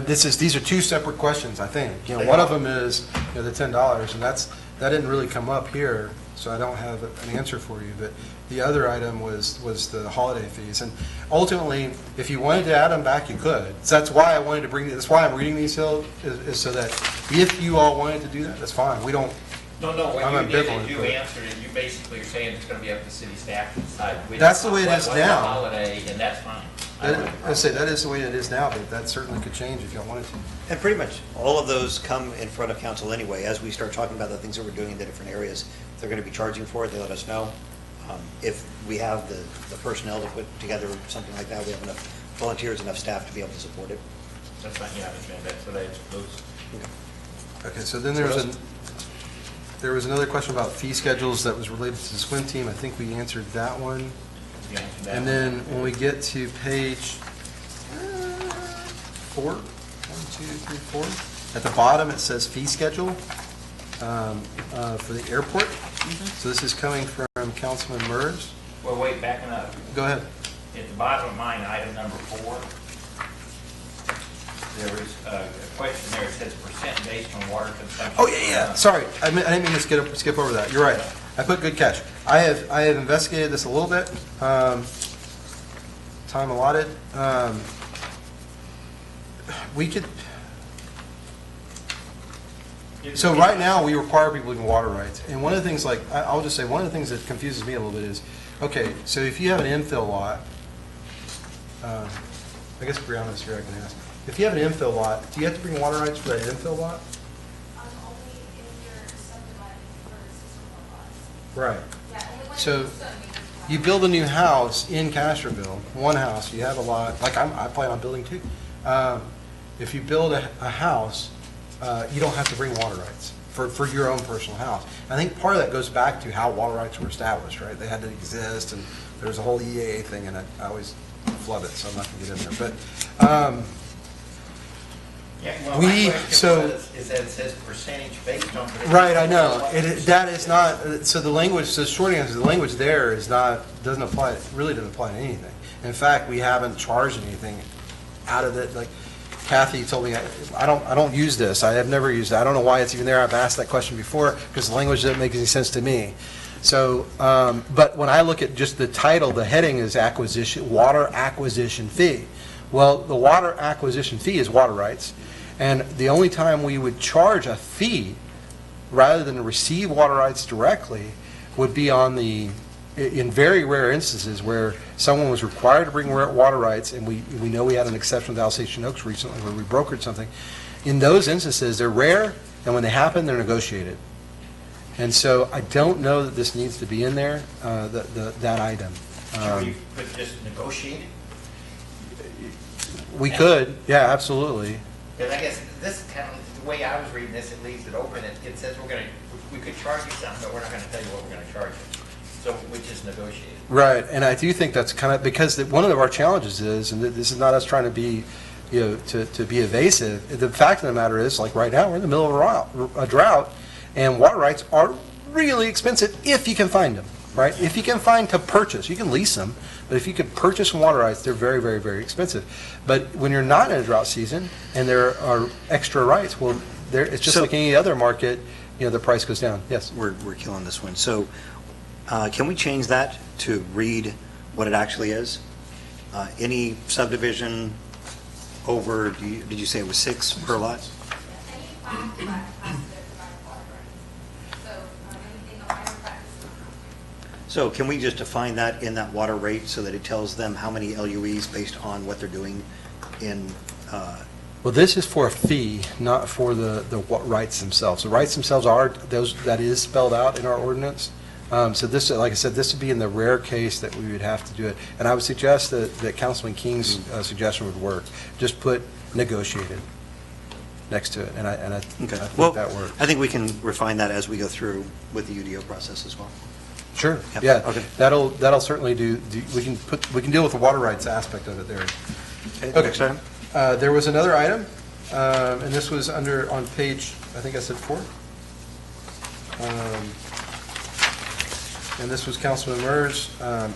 These are two separate questions, I think. You know, one of them is, you know, the $10, and that didn't really come up here, so I don't have an answer for you. But the other item was the holiday fees. And ultimately, if you wanted to add them back, you could. So that's why I wanted to that's why I'm reading these, Hill, is so that if you all wanted to do that, that's fine. We don't, No, I'm what you did ambivalent, is you but- answered it, you basically are saying it's gonna be up to city staff to decide which. That's the way it is what's now. a holiday, and that's fine. I say that is the way it is now, but that certainly could change if y'all wanted to. And pretty much all of those come in front of council anyway. As we start talking about the things that we're doing in the different areas, if they're going to be charging for it, they let us know. If we have the personnel to put together something like that, we have enough volunteers, enough staff to be able to support it. That's fine, yeah, I understand that, so that's those. Okay, so then there was another question about fee schedules that was related to the swim team. I think we answered that one. you answered that And one. then when we get to page 4, 1, 2, 3, 4, at the bottom it says fee schedule for the airport. So this is coming from Councilman Murs. Well, wait, backing up. Go ahead. At the bottom of mine, item number 4, there was a question there, it says percent based on water consumption. Oh, yeah. Sorry, I didn't mean to skip over that. You're right. I put good catch. I have investigated this a little bit. Time allotted. We could, so right now, we require people to water rights. And one of the things, like, I'll just say, one of the things that confuses me a little bit is, okay, so if you have an infill lot, I guess Brianna's here, I can ask. If you have an infill lot, do you have to bring water rights for that infill lot? Only if you're subdividing for system lots. Right. Yeah, only when So- it's done, You build a new house in Castroville, one house, you have a lot, like I plan on building two. If you build a house, you don't have to bring water rights for your own personal house. I think part of that goes back to how water rights were established, right? They had to exist, and there's a whole EAA thing, and I always flub it, so I'm not going to get in there. But Yeah, well, we- my question so- is that it says percentage based on. right, I know. That is not, so the language, so the short answer, the language there is not, doesn't apply, really doesn't apply to anything. In fact, we haven't charged anything out of it, like Kathy told me, I don't use this, I have never used it, I don't know why it's even there, I've asked that question before, because the language doesn't make any sense to me. So, but when I look at just the title, the heading is water acquisition fee. Well, the water acquisition fee is water rights, and the only time we would charge a fee, rather than receive water rights directly, would be in very rare instances where someone was required to bring water rights, and we know we had an exception with Alsatian Oaks recently where we brokered something. In those instances, they're rare, and when they happen, they're negotiated. And so I don't know that this needs to be in there, that item. Should we put just negotiated? We could, yeah, absolutely. Because I guess this kind of, the way I was reading this, it leaves it open, it says we could charge you something, but we're not gonna tell you what we're gonna charge you. So, which is negotiated. Right, and I do think that's kind of, because one of our challenges is, and this is not us trying to be, to be evasive, the fact of the matter is, like right now, we're in the middle of a drought, and water rights are really expensive if you can find them, right? If you can find to purchase, you can lease them, but if you could purchase water rights, they're very, very, very expensive. But when you're not in a drought season, and there are extra rights, well, it's just So- like any other market, the price goes down. Yes? We're killing this one. So can we change that to read what it actually is? Any subdivision over, did you say it was 6 per lot? any plat has to provide water rights. So, anything higher practice. So can we just define that in that water rate so that it tells them how many LUEs based on what they're doing in, Well, this is for a fee, not for the rights themselves. The rights themselves that is spelled out in our ordinance. So this, like I said, this would be in the rare case that we would have to do it. And I would suggest that Councilman King's suggestion would work. Just put negotiated next to it, and I okay. think Well, that works. I think we can refine that as we go through with the UDO process as well. Sure, Yep, yeah. okay. That'll certainly we can deal with the water rights aspect of it there. Okay. Next item? There was another item, and this was on page, I think I said 4. and this was Councilman Mers.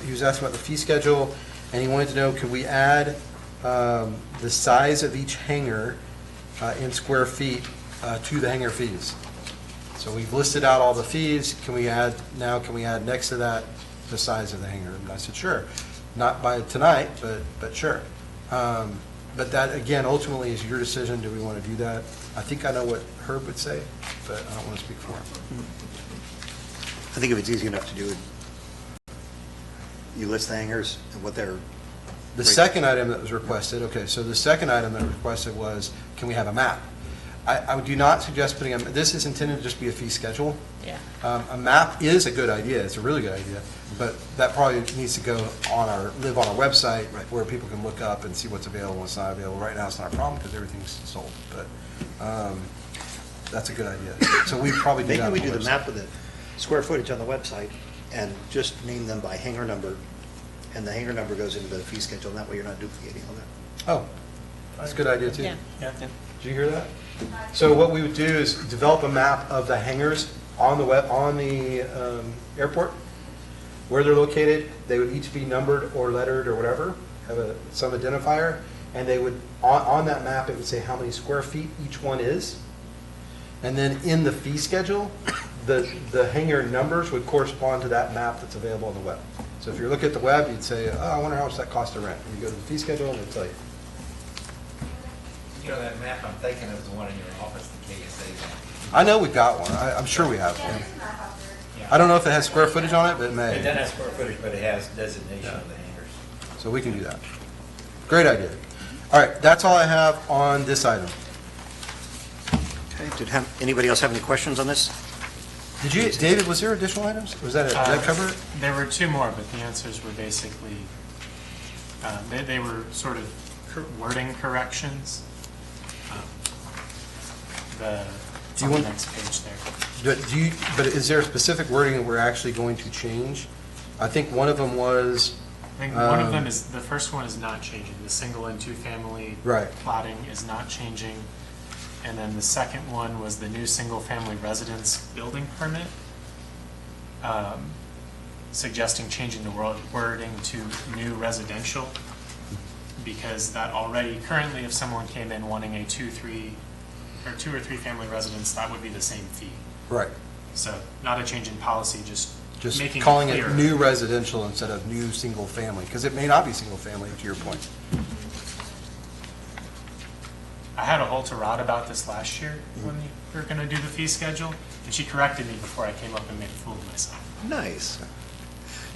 He was asking about the fee schedule, and he wanted to know, could we add the size of each hangar in square feet to the hangar fees? So we've listed out all the fees. Can we add next to that the size of the hangar? And I said, sure. Not by tonight, but sure. But that, again, ultimately is your decision. Do we want to do that? I think I know what Herb would say, but I don't want to speak for him. I think if it's easy enough to do it, you list the hangars and what they're. The second item that was requested, okay, so the second item that was requested was, can we have a map? I do not suggest putting this is intended to just be a fee schedule. Yeah. A map is a good idea, it's a really good idea, but that probably needs to go live on our website where people can look up and see what's available and what's not available. Right now, it's not a problem because everything's sold, but that's a good idea. So we probably do that on Maybe we do the website. map with the square footage on the website and just name them by hangar number, and the hangar number goes into the fee schedule, and that way you're not duplicating all that. Oh, that's a good idea, too. Yeah. Did you hear that? So what we would do is develop a map of the hangars on the airport, where they're located. They would each be numbered or lettered or whatever, have some identifier, and they would, on that map, it would say how many square feet each one is. And then in the fee schedule, the hangar numbers would correspond to that map that's available on the web. So if you look at the web, you'd say, oh, I wonder how much that costs to rent. And you go to the fee schedule and it'll tell you. You know, that map I'm thinking of is the one in your office, the KSA map. I know we've got one. I'm sure we have Yeah, one. there's a map out there. I don't know if it has square footage on it, but it It may. doesn't have square footage, but it has designation of the hangars. So we can do that. Great idea. All right, that's all I have on this item. Okay, anybody else have any questions on this? Did you, David, was there additional items? Was that, did that cover it? There were two more, but the answers were basically, they were sort of wording corrections. It's Do you on the want- next page there. But is there specific wording that we're actually going to change? I think one of them was, I think one of them is, the first one is not changing. The single and two-family Right. plotting is not changing. And then the second one was the new single-family residence building permit, suggesting changing the wording to new residential, because that already, currently, if someone came in wanting a two or three family residence, that would be the same fee. right, So not a change in policy, just just making calling it it clearer. new residential instead of new single family, because it may not be single family, to your point. I had a whole tirade about this last year when we were going to do the fee schedule, and she corrected me before I came up and made a fool of myself. Nice.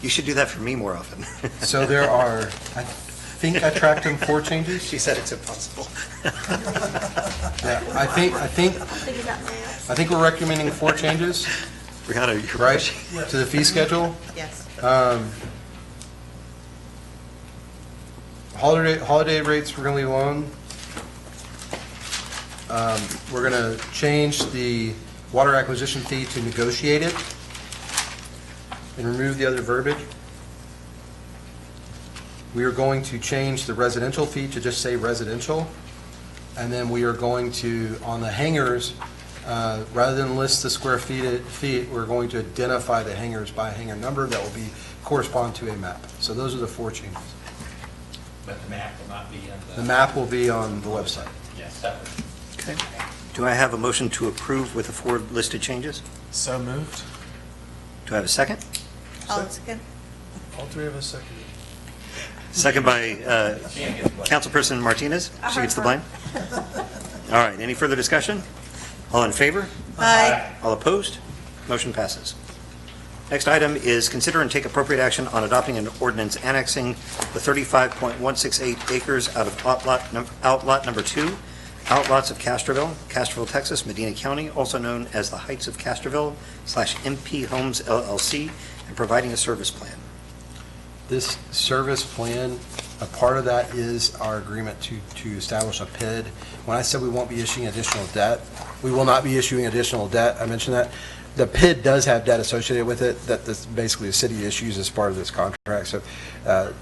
You should do that for me more often. So there are, I think I tracked them 4 changes. She said it's impossible. Yeah, I think I think you got math. I think we're recommending 4 changes, Brianna, you're right, pushing. to the fee schedule. Yes. Holiday rates, we're going to leave alone. We're going to change the water acquisition fee to negotiated and remove the other verbiage. We are going to change the residential fee to just say residential. And then we are going to, on the hangars, rather than list the square feet, we're going to identify the hangars by hangar number that will correspond to a map. So those are the 4 changes. But the map will not be in the. The map will be on the website. Yes, separate. Okay. Do I have a motion to approve with the 4 listed changes? So moved. Do I have a second? Oh, it's again. All three of us seconded. Second by Shan gets one. Councilperson Martinez. She gets the blame. All right, any further discussion? All in favor? Aye. All opposed? Motion passes. Next item is consider and take appropriate action on adopting an ordinance annexing the 35.168 acres out of outlot number 2, outlots of Castroville, Texas, Medina County, also known as the Heights of Castroville /MP Homes LLC, and providing a service plan. This service plan, a part of that is our agreement to establish a PID. When I said we won't be issuing additional debt, we will not be issuing additional debt. I mentioned that. The PID does have debt associated with it that this, basically the city issues as part of this contract. So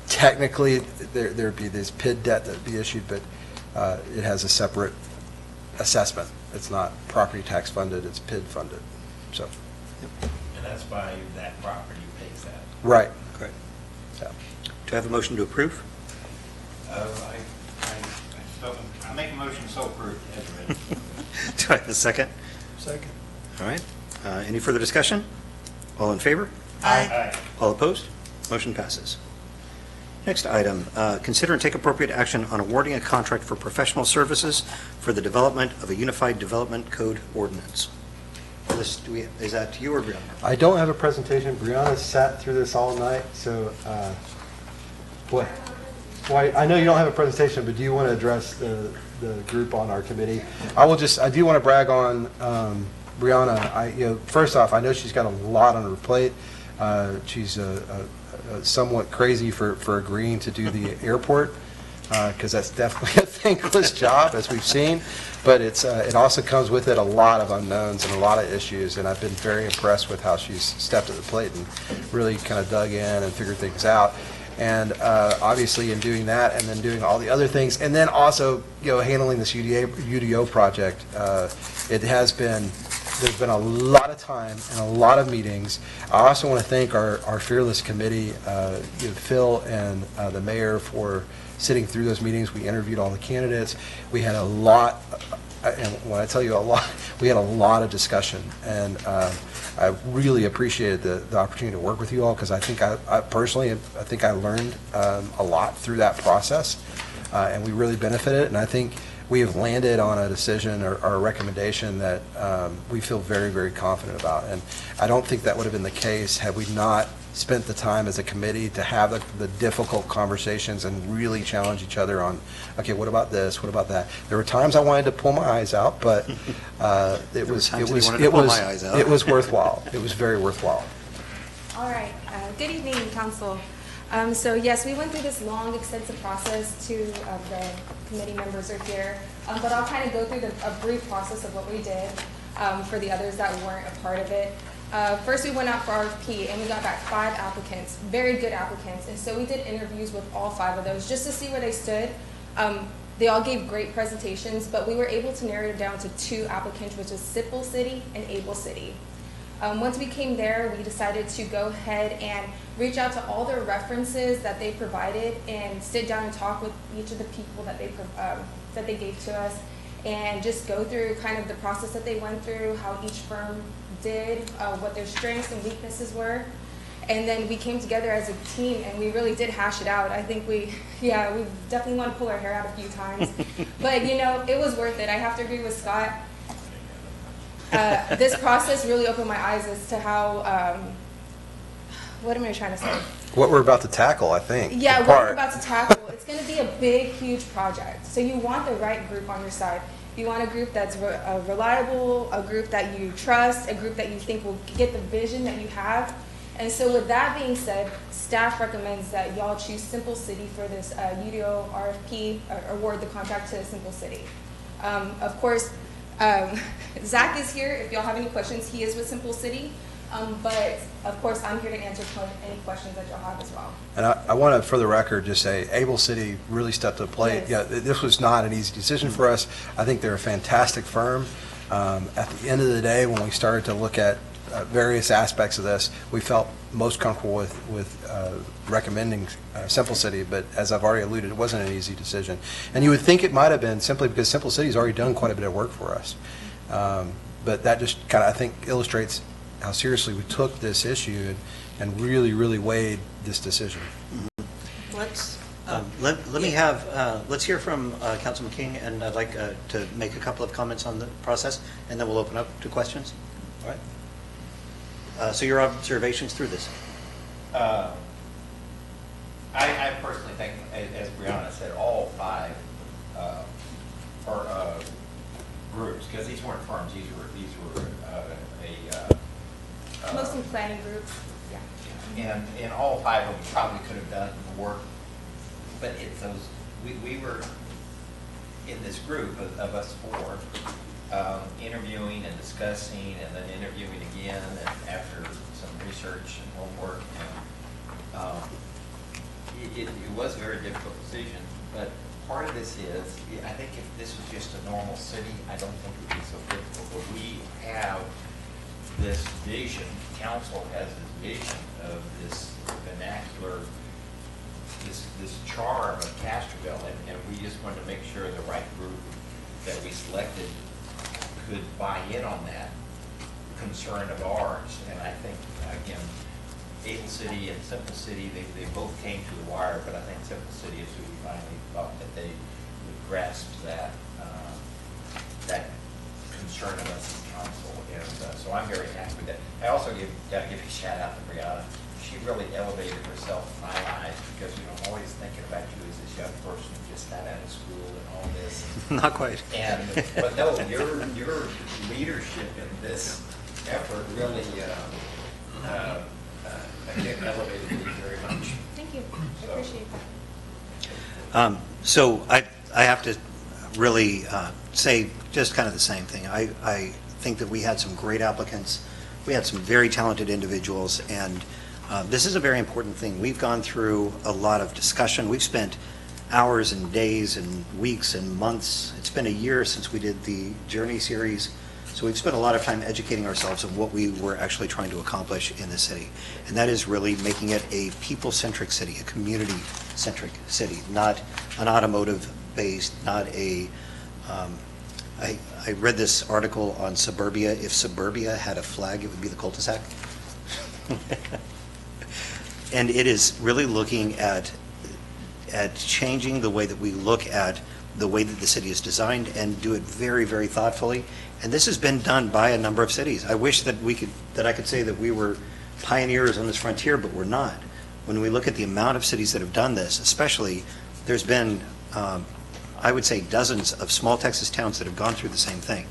technically, there'd be this PID debt that'd be issued, but it has a separate assessment. It's not property tax funded, it's PID funded. So, And that's why that property pays that. Right. Correct. Yeah. Do I have a motion to approve? I make a motion so approved, as written. Do I have a second? Second. All right. Any further discussion? All in favor? Aye. All opposed? Motion passes. Next item, consider and take appropriate action on awarding a contract for professional services for the development of a unified development code ordinance. Is that you or Brianna? I don't have a presentation. Brianna sat through this all night, so what? Why? I know you don't have a presentation, but do you want to address the group on our committee? I do want to brag on Brianna. First off, I know she's got a lot on her plate. She's somewhat crazy for agreeing to do the airport, because that's definitely a thankless job, as we've seen. But it also comes with it a lot of unknowns and a lot of issues, and I've been very impressed with how she's stepped at the plate and really kind of dug in and figured things out. And obviously in doing that and then doing all the other things, and then also handling this UDO project, there's been a lot of time and a lot of meetings. I also want to thank our fearless committee, Phil and the mayor, for sitting through those meetings. We interviewed all the candidates. We had a lot, and when I tell you a lot, we had a lot of discussion. And I really appreciated the opportunity to work with you all, because I think I personally learned a lot through that process, and we really benefited. And I think we have landed on a decision or a recommendation that we feel very, very confident about. And I don't think that would have been the case had we not spent the time as a committee to have the difficult conversations and really challenge each other on, okay, what about this? What about that? There were times I wanted to pull my eyes out, but it was worthwhile. It was very worthwhile. All right. Good evening, Council. So yes, we went through this long, extensive process. Two of the committee members are here, but I'll kind of go through a brief process of what we did for the others that weren't a part of it. First, we went out for RFP, and we got back 5 applicants, very good applicants, and so we did interviews with all 5 of those just to see where they stood. They all gave great presentations, but we were able to narrow it down to 2 applicants, which is Simple City and Able City. Once we came there, we decided to go ahead and reach out to all their references that they provided and sit down and talk with each of the people that they gave to us, and just go through kind of the process that they went through, how each firm did, what their strengths and weaknesses were. And then we came together as a team, and we really did hash it out. I think we definitely want to pull our hair out a few times. But, it was worth it. I have to agree with Scott. This process really opened my eyes as to how, what am I trying to say? What we're about to tackle, I think. Yeah, what we're about to tackle. It's going to be a big, huge project. So you want the right group on your side. You want a group that's reliable, a group that you trust, a group that you think will get the vision that you have. And so with that being said, staff recommends that y'all choose Simple City for this UDO RFP, award the contract to Simple City. Of course, Zach is here. If y'all have any questions, he is with Simple City. But of course, I'm here to answer any questions that y'all have as well. And I want to, for the record, just say Able City really stepped to the plate. Yes. Yeah, this was not an easy decision for us. I think they're a fantastic firm. At the end of the day, when we started to look at various aspects of this, we felt most comfortable with recommending Simple City, but as I've already alluded, it wasn't an easy decision. And you would think it might have been, simply because Simple City's already done quite a bit of work for us. But that just kind of, I think, illustrates how seriously we took this issue and really, really weighed this decision. Let's, let's hear from Councilman King, and I'd like to make a couple of comments on the process, and then we'll open up to questions. All right? So your observations through this? I personally think, as Brianna said, all 5 are groups, because these weren't firms, these were Mostly planning groups, yeah. And all 5 of them probably could have done the work, but it's those, we were in this group of us 4, interviewing and discussing, and then interviewing again, and after some research and homework, and it was a very difficult decision. But part of this is, I think if this was just a normal city, I don't think it would be so difficult. But we have this vision, council has this vision of this vernacular, this charm of Castroville, and we just wanted to make sure the right group that we selected could buy in on that concern of ours. And I think, again, Able City and Simple City, they both came to the wire, but I think Simple City is who we finally thought that they would grasp that, that concern of us as council. And so I'm very happy with that. I also got to give a shout out to Brianna. She really elevated herself in my eyes, because I'm always thinking about you as this young person who just got out of school and all this. Not quite. But no, your leadership in this effort really again, elevated me very much. Thank you. I appreciate that. So I have to really say just kind of the same thing. I think that we had some great applicants. We had some very talented individuals, and this is a very important thing. We've gone through a lot of discussion. We've spent hours and days and weeks and months. It's been a year since we did the Journey series. So we've spent a lot of time educating ourselves on what we were actually trying to accomplish in the city. And that is really making it a people-centric city, a community-centric city, not an automotive-based, not a, I read this article on Suburbia. If Suburbia had a flag, it would be the cul-de-sac. And it is really looking at changing the way that we look at the way that the city is designed, and do it very, very thoughtfully. And this has been done by a number of cities. I wish that I could say that we were pioneers on this frontier, but we're not. When we look at the amount of cities that have done this, especially, there's been, I would say, dozens of small Texas towns that have gone through the same thing.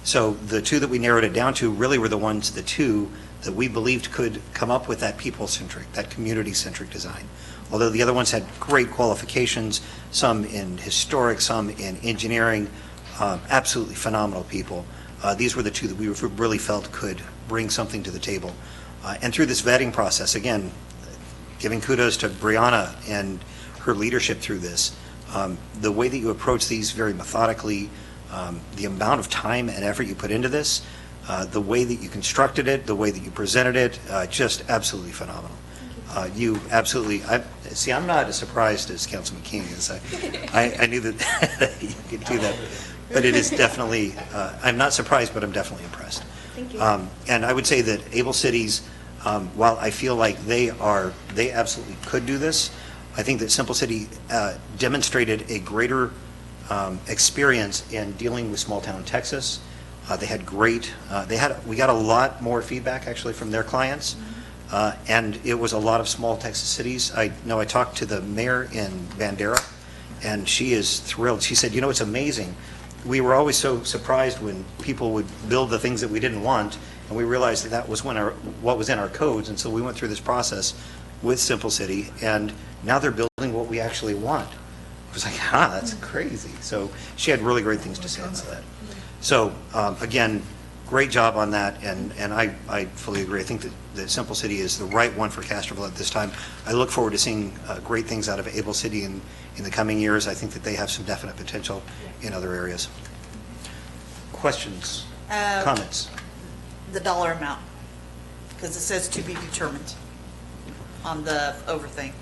So the two that we narrowed it down to really were the two that we believed could come up with that people-centric, that community-centric design. Although the other ones had great qualifications, some in historic, some in engineering, absolutely phenomenal people. These were the two that we really felt could bring something to the table. And through this vetting process, again, giving kudos to Brianna and her leadership through this, the way that you approach these very methodically, the amount of time and effort you put into this, the way that you constructed it, the way that you presented it, just absolutely phenomenal. You absolutely, I'm not as surprised as Councilman King is. I knew that you could do that. But it is definitely, I'm not surprised, but I'm definitely impressed. Thank you. And I would say that Able Cities, while I feel like they absolutely could do this, I think that Simple City demonstrated a greater experience in dealing with small town Texas. They had great, we got a lot more feedback actually from their clients. And it was a lot of small Texas cities. I know I talked to the mayor in Bandera, and she is thrilled. She said, it's amazing. We were always so surprised when people would build the things that we didn't want, and we realized that was what was in our codes. And so we went through this process with Simple City, and now they're building what we actually want. I was like, that's crazy. So she had really great things to say about that. So again, great job on that, and I fully agree. I think that Simple City is the right one for Castroville at this time. I look forward to seeing great things out of Able City in the coming years. I think that they have some definite potential in other areas. Questions, comments? The dollar amount, because it says to be determined on the overthing.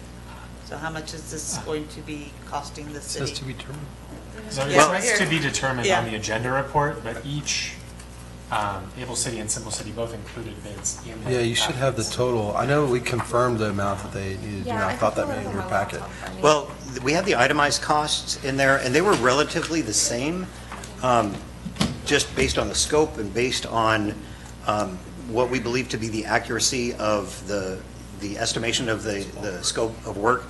So how much is this going to be costing the city? It says to be determined. So Yeah, right it's here. to be determined Yeah. on the agenda report, but each Able City and Simple City both included bids in the Yeah, you should have the total. I know we confirmed the amount that they needed to do. Yeah, I thought that can made pull it in up your on my packet. laptop. I mean- Well, we had the itemized costs in there, and they were relatively the same, just based on the scope and based on what we believe to be the accuracy of the estimation of the scope of work.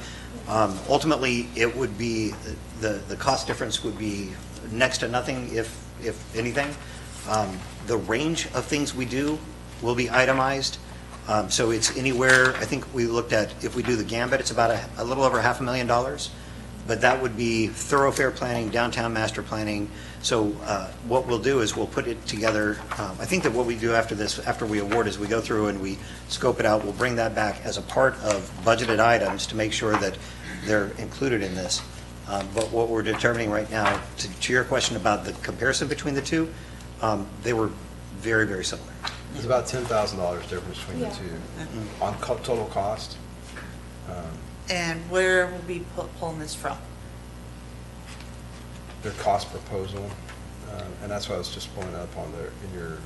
Ultimately, it would be, the cost difference would be next to nothing, if anything. The range of things we do will be itemized. So it's anywhere, I think we looked at, if we do the Gambit, it's about a little over $500,000. But that would be thoroughfare planning, downtown master planning. So what we'll do is we'll put it together. I think that what we do after this, after we award, is we go through and we scope it out. We'll bring that back as a part of budgeted items to make sure that they're included in this. But what we're determining right now, to your question about the comparison between the two, they were very, very similar. It's about $10,000 difference between the Yeah. two on total cost. And where will be pulling this from? Their cost proposal, and that's what I was just pulling up on there in your,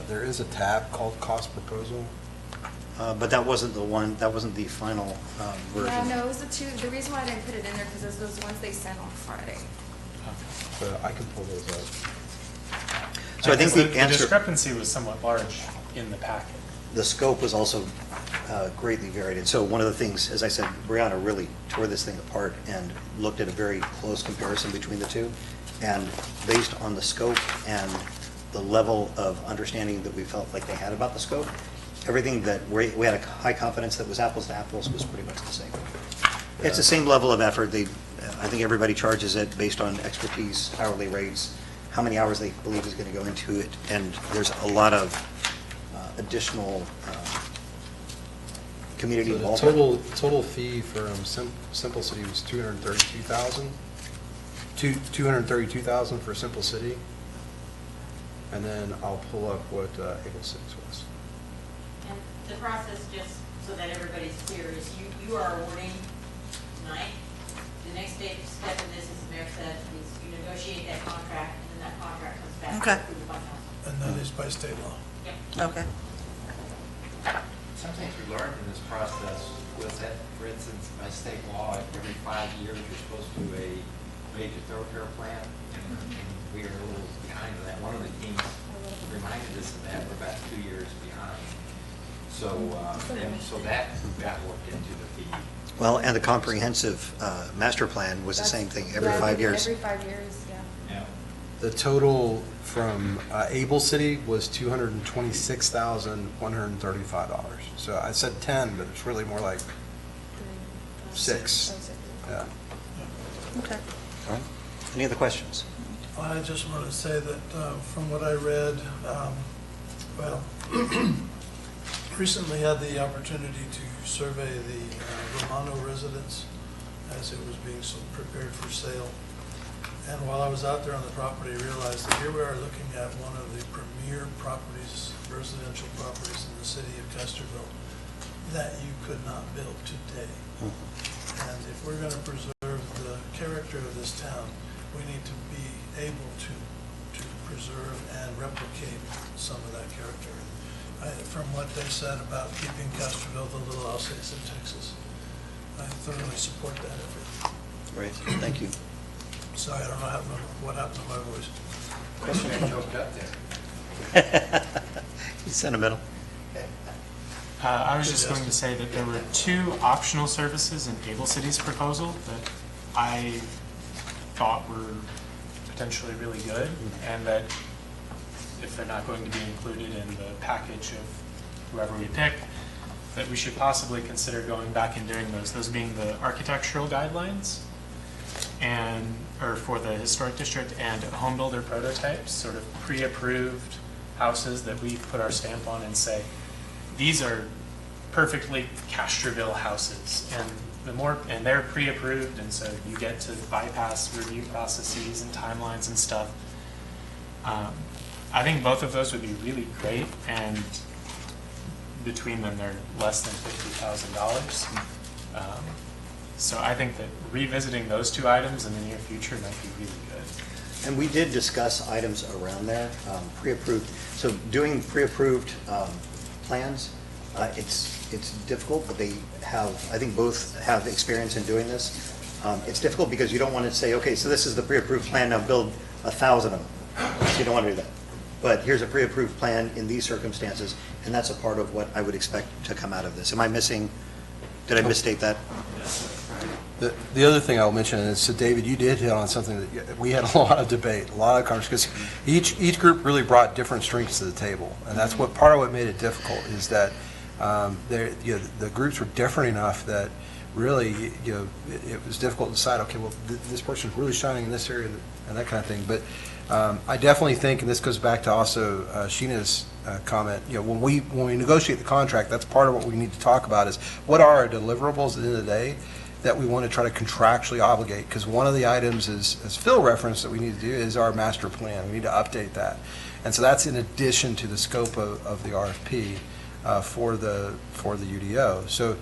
there is a tab called cost proposal. But that wasn't the one, that wasn't the final version. Yeah, no, it was the reason why I didn't put it in there, because it was those ones they sent on Friday. But I can pull those up. So I think we the answered, discrepancy was somewhat large in the packet. the scope was also greatly varied. And so one of the things, as I said, Brianna really tore this thing apart and looked at a very close comparison between the two. And based on the scope and the level of understanding that we felt like they had about the scope, everything that we had a high confidence that was apples to apples was pretty much the same. It's the same level of effort. I think everybody charges it based on expertise, hourly rates, how many hours they believe is going to go into it, and there's a lot of additional community So the involvement. total fee from Simple City was $232,000. $232,000 for Simple City. And then I'll pull up what Able Cities was. And the process, just so that everybody's clear, is you are awarding tonight. The next step in this, as the mayor said, is you negotiate that contract, and then that contract comes back. Okay. approved by council. And that is by state law. Yep. Okay. Some things we learned in this process was that, for instance, by state law, every 5 years, you're supposed to do a major thoroughfare plan, and we are a little behind on that. One of the teams reminded us of that, we're about 2 years behind. So, so that got worked into the fee. Well, and the comprehensive master plan was the same thing, every 5 years. Every 5 years, yeah. Yeah. The total from Able City was $226,135. So I said 10, but it's really more like 6. Yeah. Okay. All right. Any other questions? I just want to say that from what I read, recently had the opportunity to survey the Romano residence as it was being prepared for sale. And while I was out there on the property, I realized that here we are looking at one of the premier properties, residential properties in the city of Custerville that you could not build today. And if we're going to preserve the character of this town, we need to be able to preserve and replicate some of that character. From what they said about keeping Custerville the little Alsace in Texas, I thoroughly support that effort. Great, thank you. Sorry, I don't know what happened to my voice. Question? Choked up there. He's sentimental. I was just going to say that there were 2 optional services in Able City's proposal that I thought were potentially really good, and that if they're not going to be included in the package of whoever we pick, that we should possibly consider going back and doing those being the architectural guidelines or for the historic district, and home builder prototypes, sort of pre-approved houses that we put our stamp on and say, these are perfectly Castroville houses, and they're pre-approved, and so you get to bypass review processes and timelines and stuff. I think both of those would be really great, and between them, they're less than $50,000. So I think that revisiting those 2 items in the near future might be really good. And we did discuss items around there, pre-approved. So doing pre-approved plans, it's difficult, but they have, I think both have experience in doing this. It's difficult because you don't want to say, okay, so this is the pre-approved plan, now build 1,000 of them. So you don't want to do that. But here's a pre-approved plan in these circumstances, and that's a part of what I would expect to come out of this. Am I missing, did I misstate that? The other thing I'll mention is, so David, you did hit on something that we had a lot of debate, a lot of conversation, because each group really brought different strengths to the table, and that's what part of what made it difficult is that the groups were different enough that really it was difficult to decide. Okay, well this person's really shining in this area and that kind of thing. But I definitely think, and this goes back to also Sheena's comment. When we negotiate the contract, that's part of what we need to talk about is what are our deliverables at the end of the day that we want to try to contractually obligate, because one of the items is, as Phil referenced, that we need to do is our master plan. We need to update that. And so that's in addition to the scope of the RFP for the UDO. So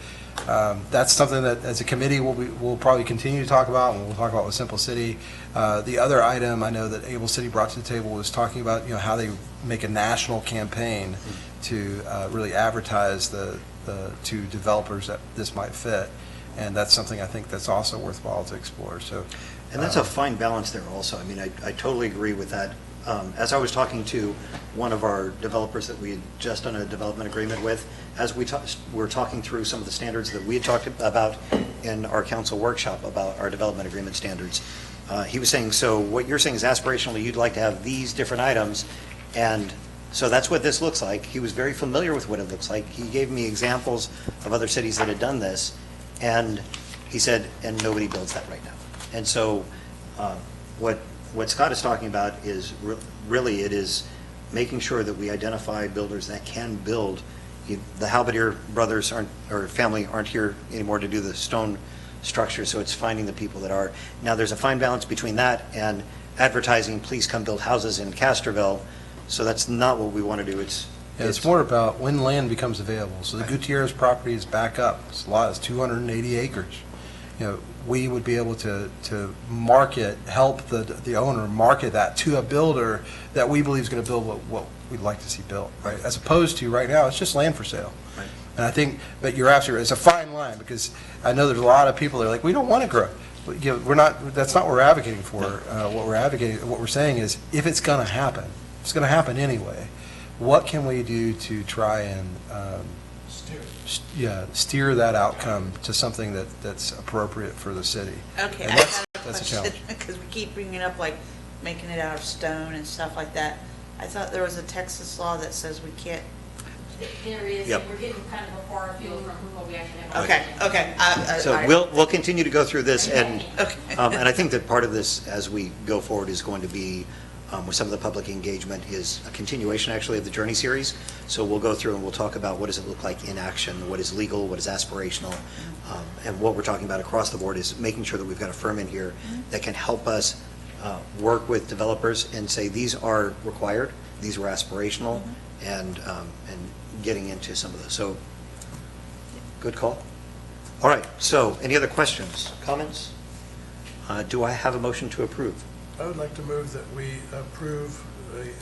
that's something that, as a committee, we'll probably continue to talk about, and we'll talk about with Simple City. The other item I know that Able City brought to the table was talking about, how they make a national campaign to really advertise to developers that this might fit. And that's something I think that's also worthwhile to explore. So, And that's a fine balance there also. I mean, I totally agree with that. As I was talking to one of our developers that we had just done a development agreement with, as we're talking through some of the standards that we had talked about in our council workshop about our development agreement standards, he was saying, so what you're saying is aspirationally, you'd like to have these different items, and so that's what this looks like. He was very familiar with what it looks like. He gave me examples of other cities that had done this, and he said, and nobody builds that right now. And so what Scott is talking about is really it is making sure that we identify builders that can build. The Halberdier brothers family aren't here anymore to do the stone structure, so it's finding the people that are. Now, there's a fine balance between that and advertising, please come build houses in Castroville, so that's not what we want to do. It's more about when land becomes available. So the Gutierrez property is back up. It's a lot. It's 280 acres. We would be able to help the owner market that to a builder that we believe is going to build what we'd like to see built, right? As opposed to right now, it's just land for sale. Right. And I think, but you're absolutely right. It's a fine line, because I know there's a lot of people that are like, we don't want to grow. We're not. That's not what we're advocating for. What we're saying is, if it's going to happen, it's going to happen anyway. What can we do to try and steer that outcome to something that's appropriate for the city? Okay, And I that's got a a question, challenge. because we keep bringing up like making it out of stone and stuff like that. I thought there was a Texas law that says we can't. There is, Yep. and we're getting kind of a far afield from what we actually have. Okay. So we'll continue to go through this, and Okay. and I think that part of this, as we go forward, is going to be with some of the public engagement, is a continuation actually of the Journey series. So we'll go through and we'll talk about what does it look like in action, what is legal, what is aspirational, and what we're talking about across the board is making sure that we've got a firm in here that can help us work with developers and say these are required, these are aspirational, and getting into some of those. So, good call. All right, so any other questions, comments? Do I have a motion to approve? I would like to move that we approve the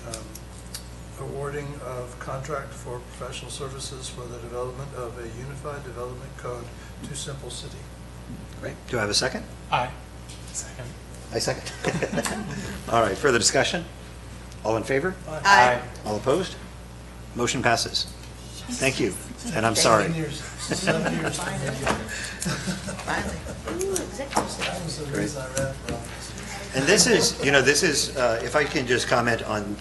awarding of contract for professional services for the development of a unified development code to Simple City. Great. Do I have a second? Aye. Second. I second. All right, further discussion? All in favor? Aye. All opposed? Motion passes. Thank you, and I'm sorry. 7 years. 7 years. Finally. That was the reason I ran for office. And this is, if I can just comment on,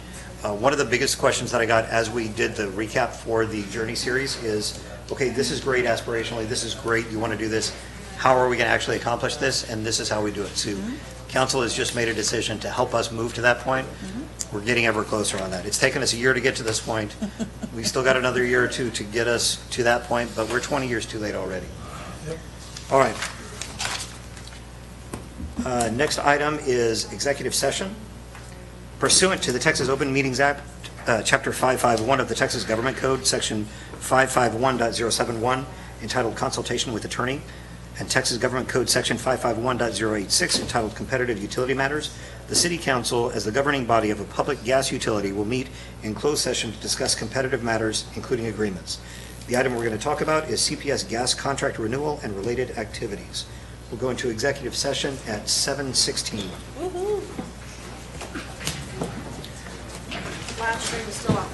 one of the biggest questions that I got as we did the recap for the Journey series is, okay, this is great aspirationally, this is great, you want to do this, how are we going to actually accomplish this? And this is how we do it. So council has just made a decision to help us move to that point. We're getting ever closer on that. It's taken us a year to get to this point. We've still got another year or two to get us to that point, but we're 20 years too late already. Yep. All right. Next item is executive session. Pursuant to the Texas Open Meetings Act, Chapter 551 of the Texas Government Code, Section 551.071, entitled Consultation with Attorney, and Texas Government Code, Section 551.086, entitled Competitive Utility Matters, the City Council, as the governing body of a public gas utility, will meet in closed session to discuss competitive matters, including agreements. The item we're going to talk about is CPS gas contract renewal and related activities. We'll go into executive session at 7:16. Live stream is still on.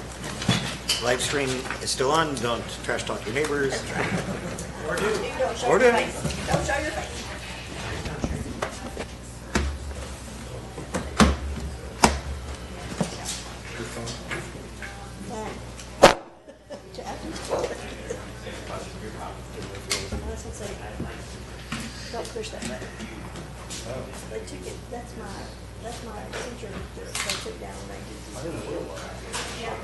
Live stream is still on. Don't trash talk your neighbors. Don't show Or your do. face. Don't show your face. Don't push that button. They took it, that's my signature that they took down when they did. I didn't know what it was. Yeah.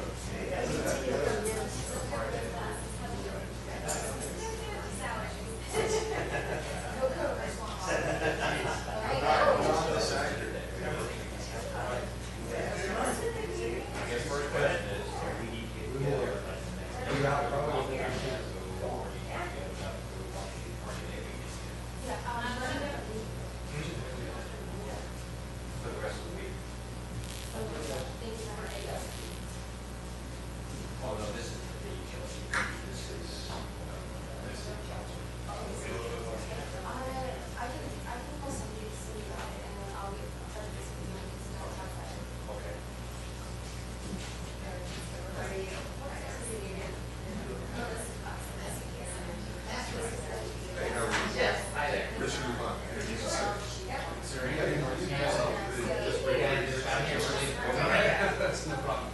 Yeah.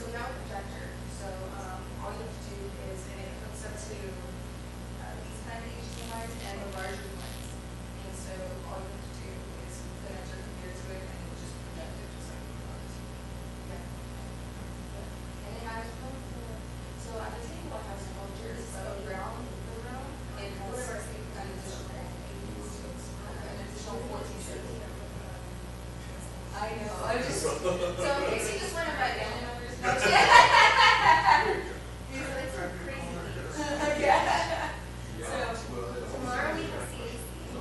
so we have a projector, so, all you have to do is, and it hooks up to, these kind of HDMI lines and the larger ones. And so all you have to do is connect your computer to it and it will just project it just like the others. Yeah. And then I was going for, so I was thinking about how sculptures around the room, it has an additional 14 seats. I know, I just, so in case you just want to write down the numbers. It's like so crazy. Yeah. So tomorrow we have CAC. So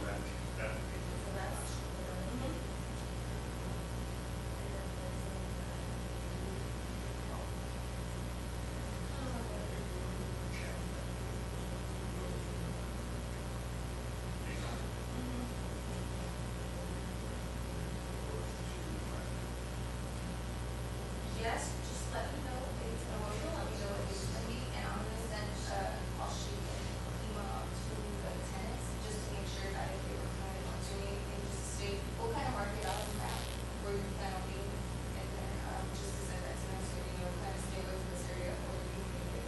that's. Yes, just let me know if it's, let me know if it's gonna be, and I'm gonna send, I'll shoot an email out to the tenants, just to make sure that if they were planning on doing anything, just to state, we'll kind of mark it out on the map where you plan on being, and then, just to send that to them, so you know, kind of stay away from this area, or you can get.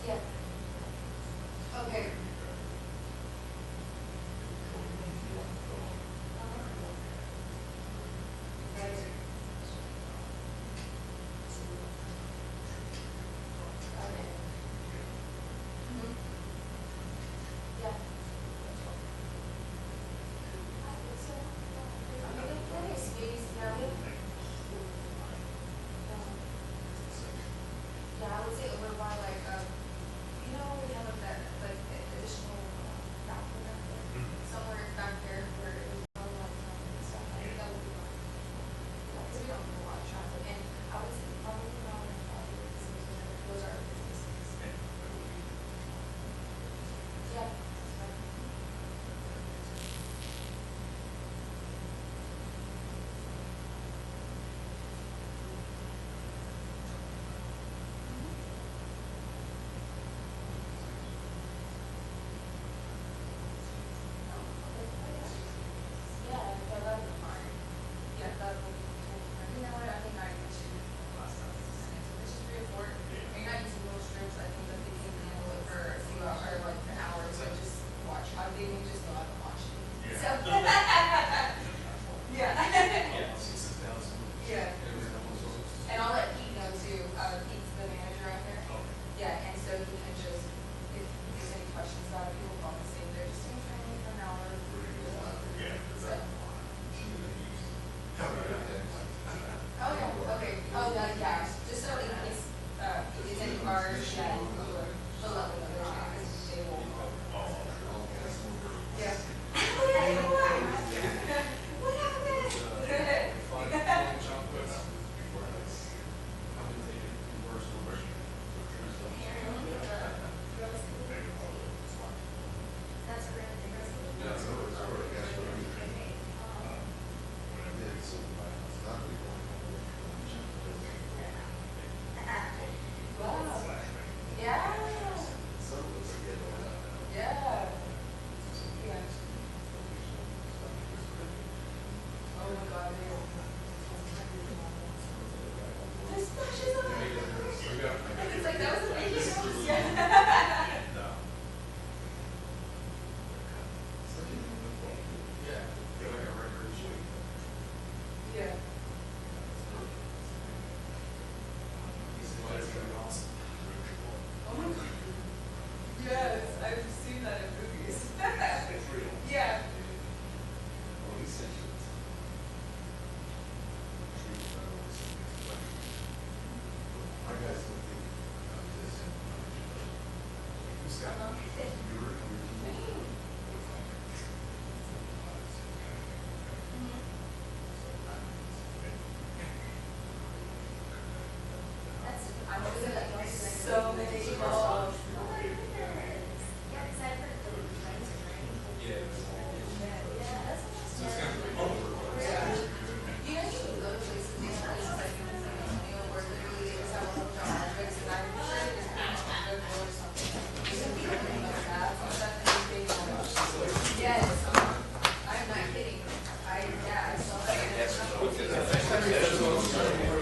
Yeah. Okay.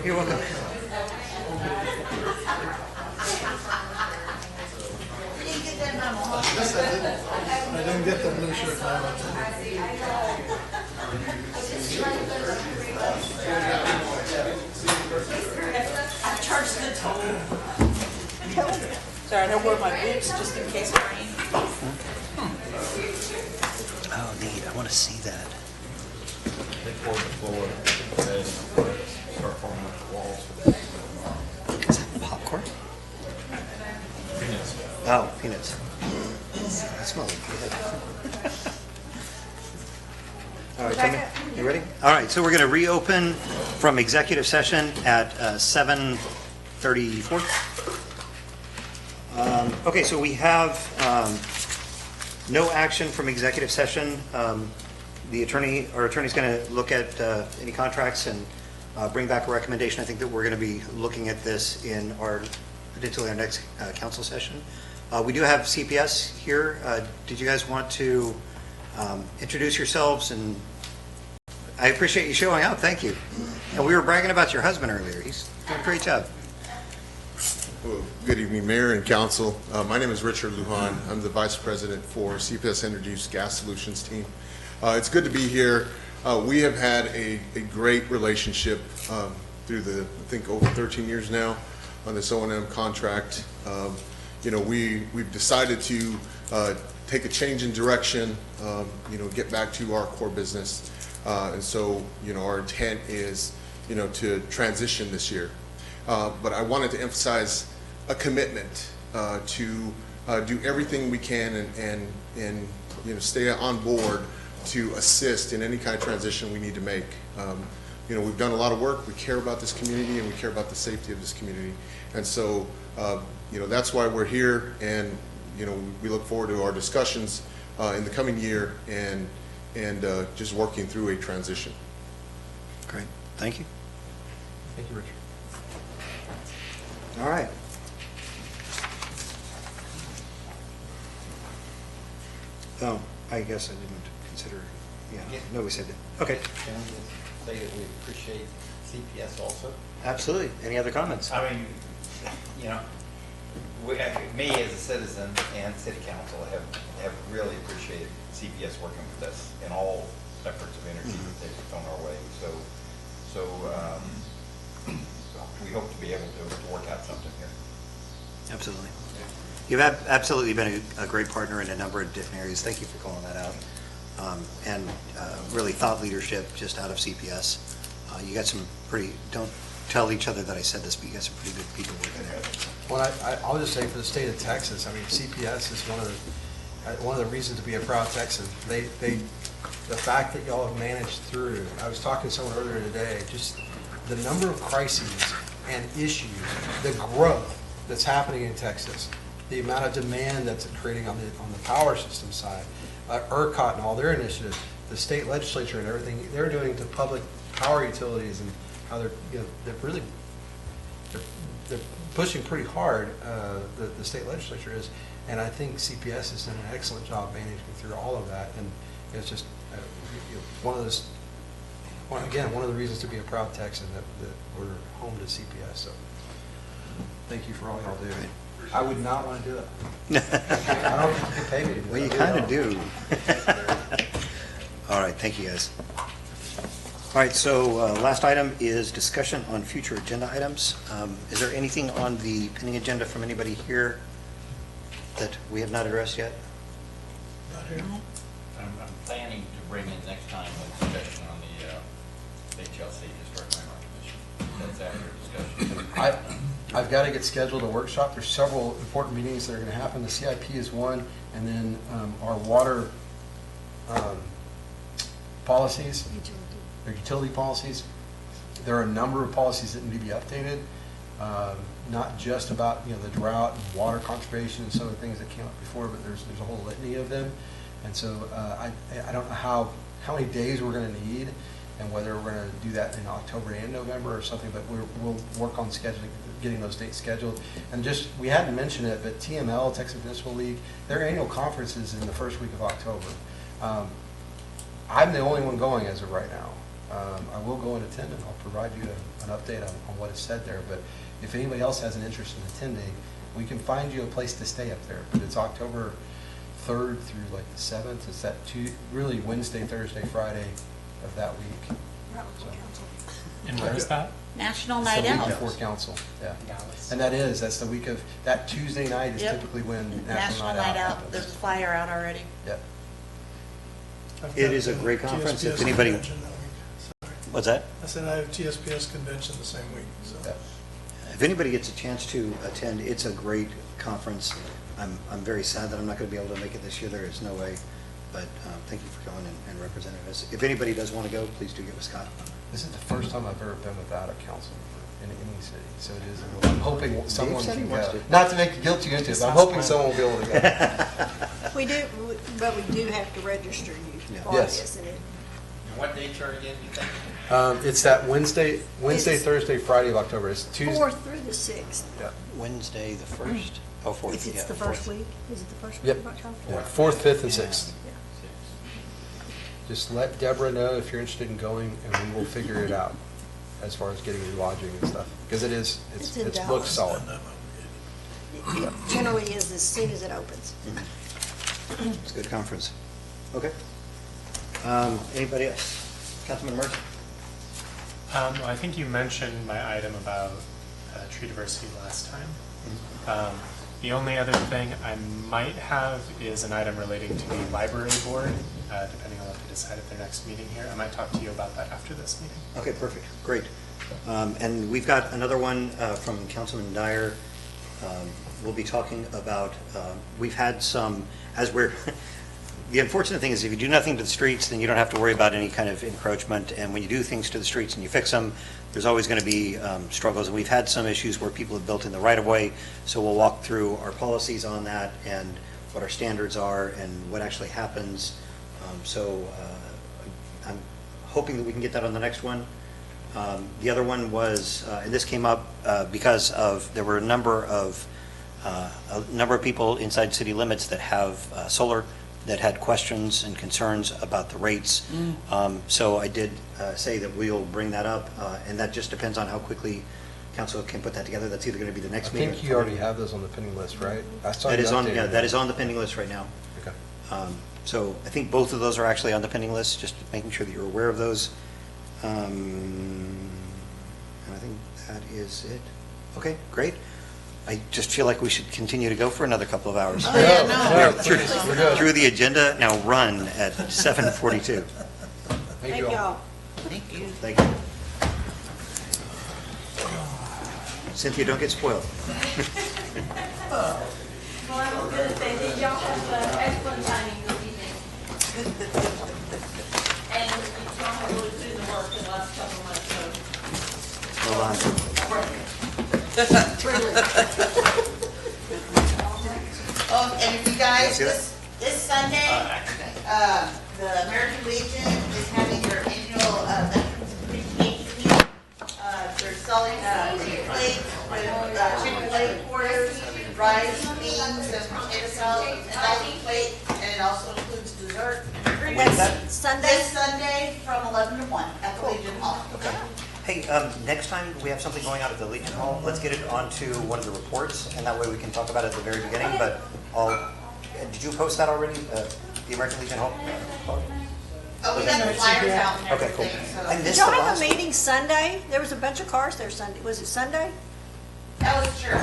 You're welcome. I didn't get the blue shirt. I charged the toll. Sorry, I don't wear my boots just in case it rains. Oh, neat. I want to see that. They poured the floor and start forming up the walls. Is that popcorn? Oh, peanuts. That smells good. All right, Timmy, you ready? All right, so we're going to reopen from executive session at 7:34. Okay, so we have no action from executive session. Our attorney's going to look at any contracts and bring back a recommendation. I think that we're going to be looking at this in potentially our next council session. We do have CPS here. Did you guys want to introduce yourselves? And I appreciate you showing up. Thank you. And we were bragging about your husband earlier. He's doing a great job. Well, good evening, Mayor and Council. My name is Richard Lujan. I'm the Vice President for CPS Energy's Gas Solutions team. It's good to be here. We have had a great relationship through I think over 13 years now on this O&M contract. We've decided to take a change in direction, get back to our core business. And so, our intent is, to transition this year. But I wanted to emphasize a commitment to do everything we can and stay on board to assist in any kind of transition we need to make. We've done a lot of work. We care about this community and we care about the safety of this community. And so, that's why we're here, and we look forward to our discussions in the coming year and just working through a transition. Great. Thank you. Thank you, Richard. All right. Oh, I guess I didn't consider, no, we said that. Okay. Can we just say that we appreciate CPS also? Absolutely. Any other comments? I mean, me as a citizen and city council have really appreciated CPS working with us in all efforts of energy that they've thrown our way. So we hope to be able to work out something here. Absolutely. You've absolutely been a great partner in a number of different areas. Thank you for calling that out. And really thought leadership just out of CPS. You got some don't tell each other that I said this, but you got some pretty good people working there. Well, I'll just say for the state of Texas, I mean, CPS is one of the reasons to be a proud Texan. The fact that y'all have managed through, I was talking to someone earlier today, just the number of crises and issues, the growth that's happening in Texas, the amount of demand that's creating on the power system side, ERCOT and all their initiatives, the state legislature and everything they're doing to public power utilities, and how they're pushing pretty hard. The state legislature is, and I think CPS has done an excellent job managing through all of that. And it's just one of the reasons to be a proud Texan that we're home to CPS. So thank you for all y'all do. I would not want to do it. I don't think you pay me to do it. Well, you kind of do. All right, thank you, guys. All right, so last item is discussion on future agenda items. Is there anything on the pending agenda from anybody here that we have not addressed yet? Not here. I'm planning to bring in next time a discussion on the HLC, Historic Landmark Commission. That's after discussion. I've got to get scheduled a workshop. There's several important meetings that are going to happen. The CIP is one, and then our water policies, our utility policies. There are a number of policies that need to be updated, not just about the drought and water conservation and some of the things that came up before, but there's a whole litany of them. And so I don't know how many days we're going to need, and whether we're going to do that in October and November or something, but we'll work on scheduling, getting those dates scheduled. And just, we hadn't mentioned it, but TML, Texas Municipal League, their annual conference is in the first week of October. I'm the only one going as of right now. I will go and attend, and I'll provide you an update on what is said there. But if anybody else has an interest in attending, we can find you a place to stay up there. But it's October 3rd through like the 7th. It's that really Wednesday, Thursday, Friday of that week. And where is that? National It's Night the week Out. before council, yeah. Dallas. And that's the week of, that Tuesday night is Yep. typically when National Night Out. happens. There's a flyer out already. Yep. I've It got is a the great conference. If TSPS anybody, convention that week. Sorry. what's that? I said I have TSPS convention the same week, so. Yep. If anybody gets a chance to attend, it's a great conference. I'm very sad that I'm not going to be able to make it this year. There is no way. But thank you for coming and representing us. If anybody does want to go, please do get with Scott. This is the first time I've ever been without a council in any city, so it is, I'm hoping someone said he can wants go. to. Not to make you guilty into it, but I'm hoping someone will be able to go. We do, but we do have to register you Yeah. for Yes. this, and it, And what dates are again, you think? It's that Wednesday, It's- Thursday, Friday of October. It's Tuesday. 4th through the 6th. Yeah. Wednesday, the 1st? Oh, 4th. If it's yeah, the 4th. first week, is it the first week Yep. of October? Yeah, 4th, 5th, and 6th. Yeah. Just let Deborah know if you're interested in going, and we will figure it out as far as getting you lodging and stuff. Because It's in it Dallas. looks solid. It generally is as soon as it opens. It's a good conference. Okay. Anybody else? Councilman Mercer? I think you mentioned my item about tree diversity last time. The only other thing I might have is an item relating to the library board, depending on what they decide at their next meeting here. I might talk to you about that after this meeting. Okay, perfect, great. And we've got another one from Councilman Dyer. We'll be talking about, we've had some, as we're, the unfortunate thing is if you do nothing to the streets, then you don't have to worry about any kind of encroachment. And when you do things to the streets and you fix them, there's always going to be struggles. And we've had some issues where people have built in the right-of-way. So we'll walk through our policies on that and what our standards are and what actually happens. So I'm hoping that we can get that on the next one. The other one was, and this came up because of, there were a number of people inside city limits that have solar that had questions and concerns about the rates. So I did say that we'll bring that up, and that just depends on how quickly council can put that together. That's either going to be the I next meeting. think you already have those on the pending list, right? I saw That you is on, updated yeah, it. that is on the pending list right now. Okay. So I think both of those are actually on the pending list, just making sure that you're aware of those. And I think that is it. Okay, great. I just feel like we should continue to go for another couple of hours. Oh, yeah, no. We're good. Through the agenda, now run at 7:42. Thank you all. Thank you. Thank you. Cynthia, don't get spoiled. Well, I was gonna say that y'all have excellent timing this evening. And y'all have really put in the work the last couple of months, so. Hold on. Oh, and if you guys, See that? this Sunday, the American Legion is having their annual Veterans Appreciation. They're selling chicken plates with chicken plate quarters, rice, beans, and potato salad, and healthy plate, and it also includes dessert. That's Sunday? This Sunday from 11 to 1 at the Legion Hall. Hey, next time we have something going on at the Legion Hall, let's get it onto one of the reports, and that way we can talk about it at the very beginning, but did you post that already, the American Legion Hall? Oh, we got the flyers out and Okay, cool. everything, so. I Did missed y'all the have a last one. meeting Sunday? There was a bunch of cars there Sunday. Was it Sunday? That was church.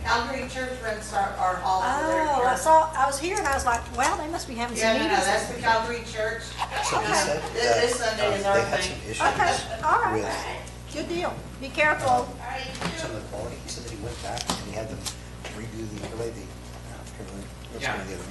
Calgary Church rents our hall for their Oh, church. I was here and I was like, wow, they must be having some Yeah, no, meetings. that's the Calgary Church. So he said This that, Sunday is our they had thing. some issues Okay, all right. with Good deal. Be careful. some of the quality. He said that he went back and he had them redo the overlay, what's Yeah. going on the other one?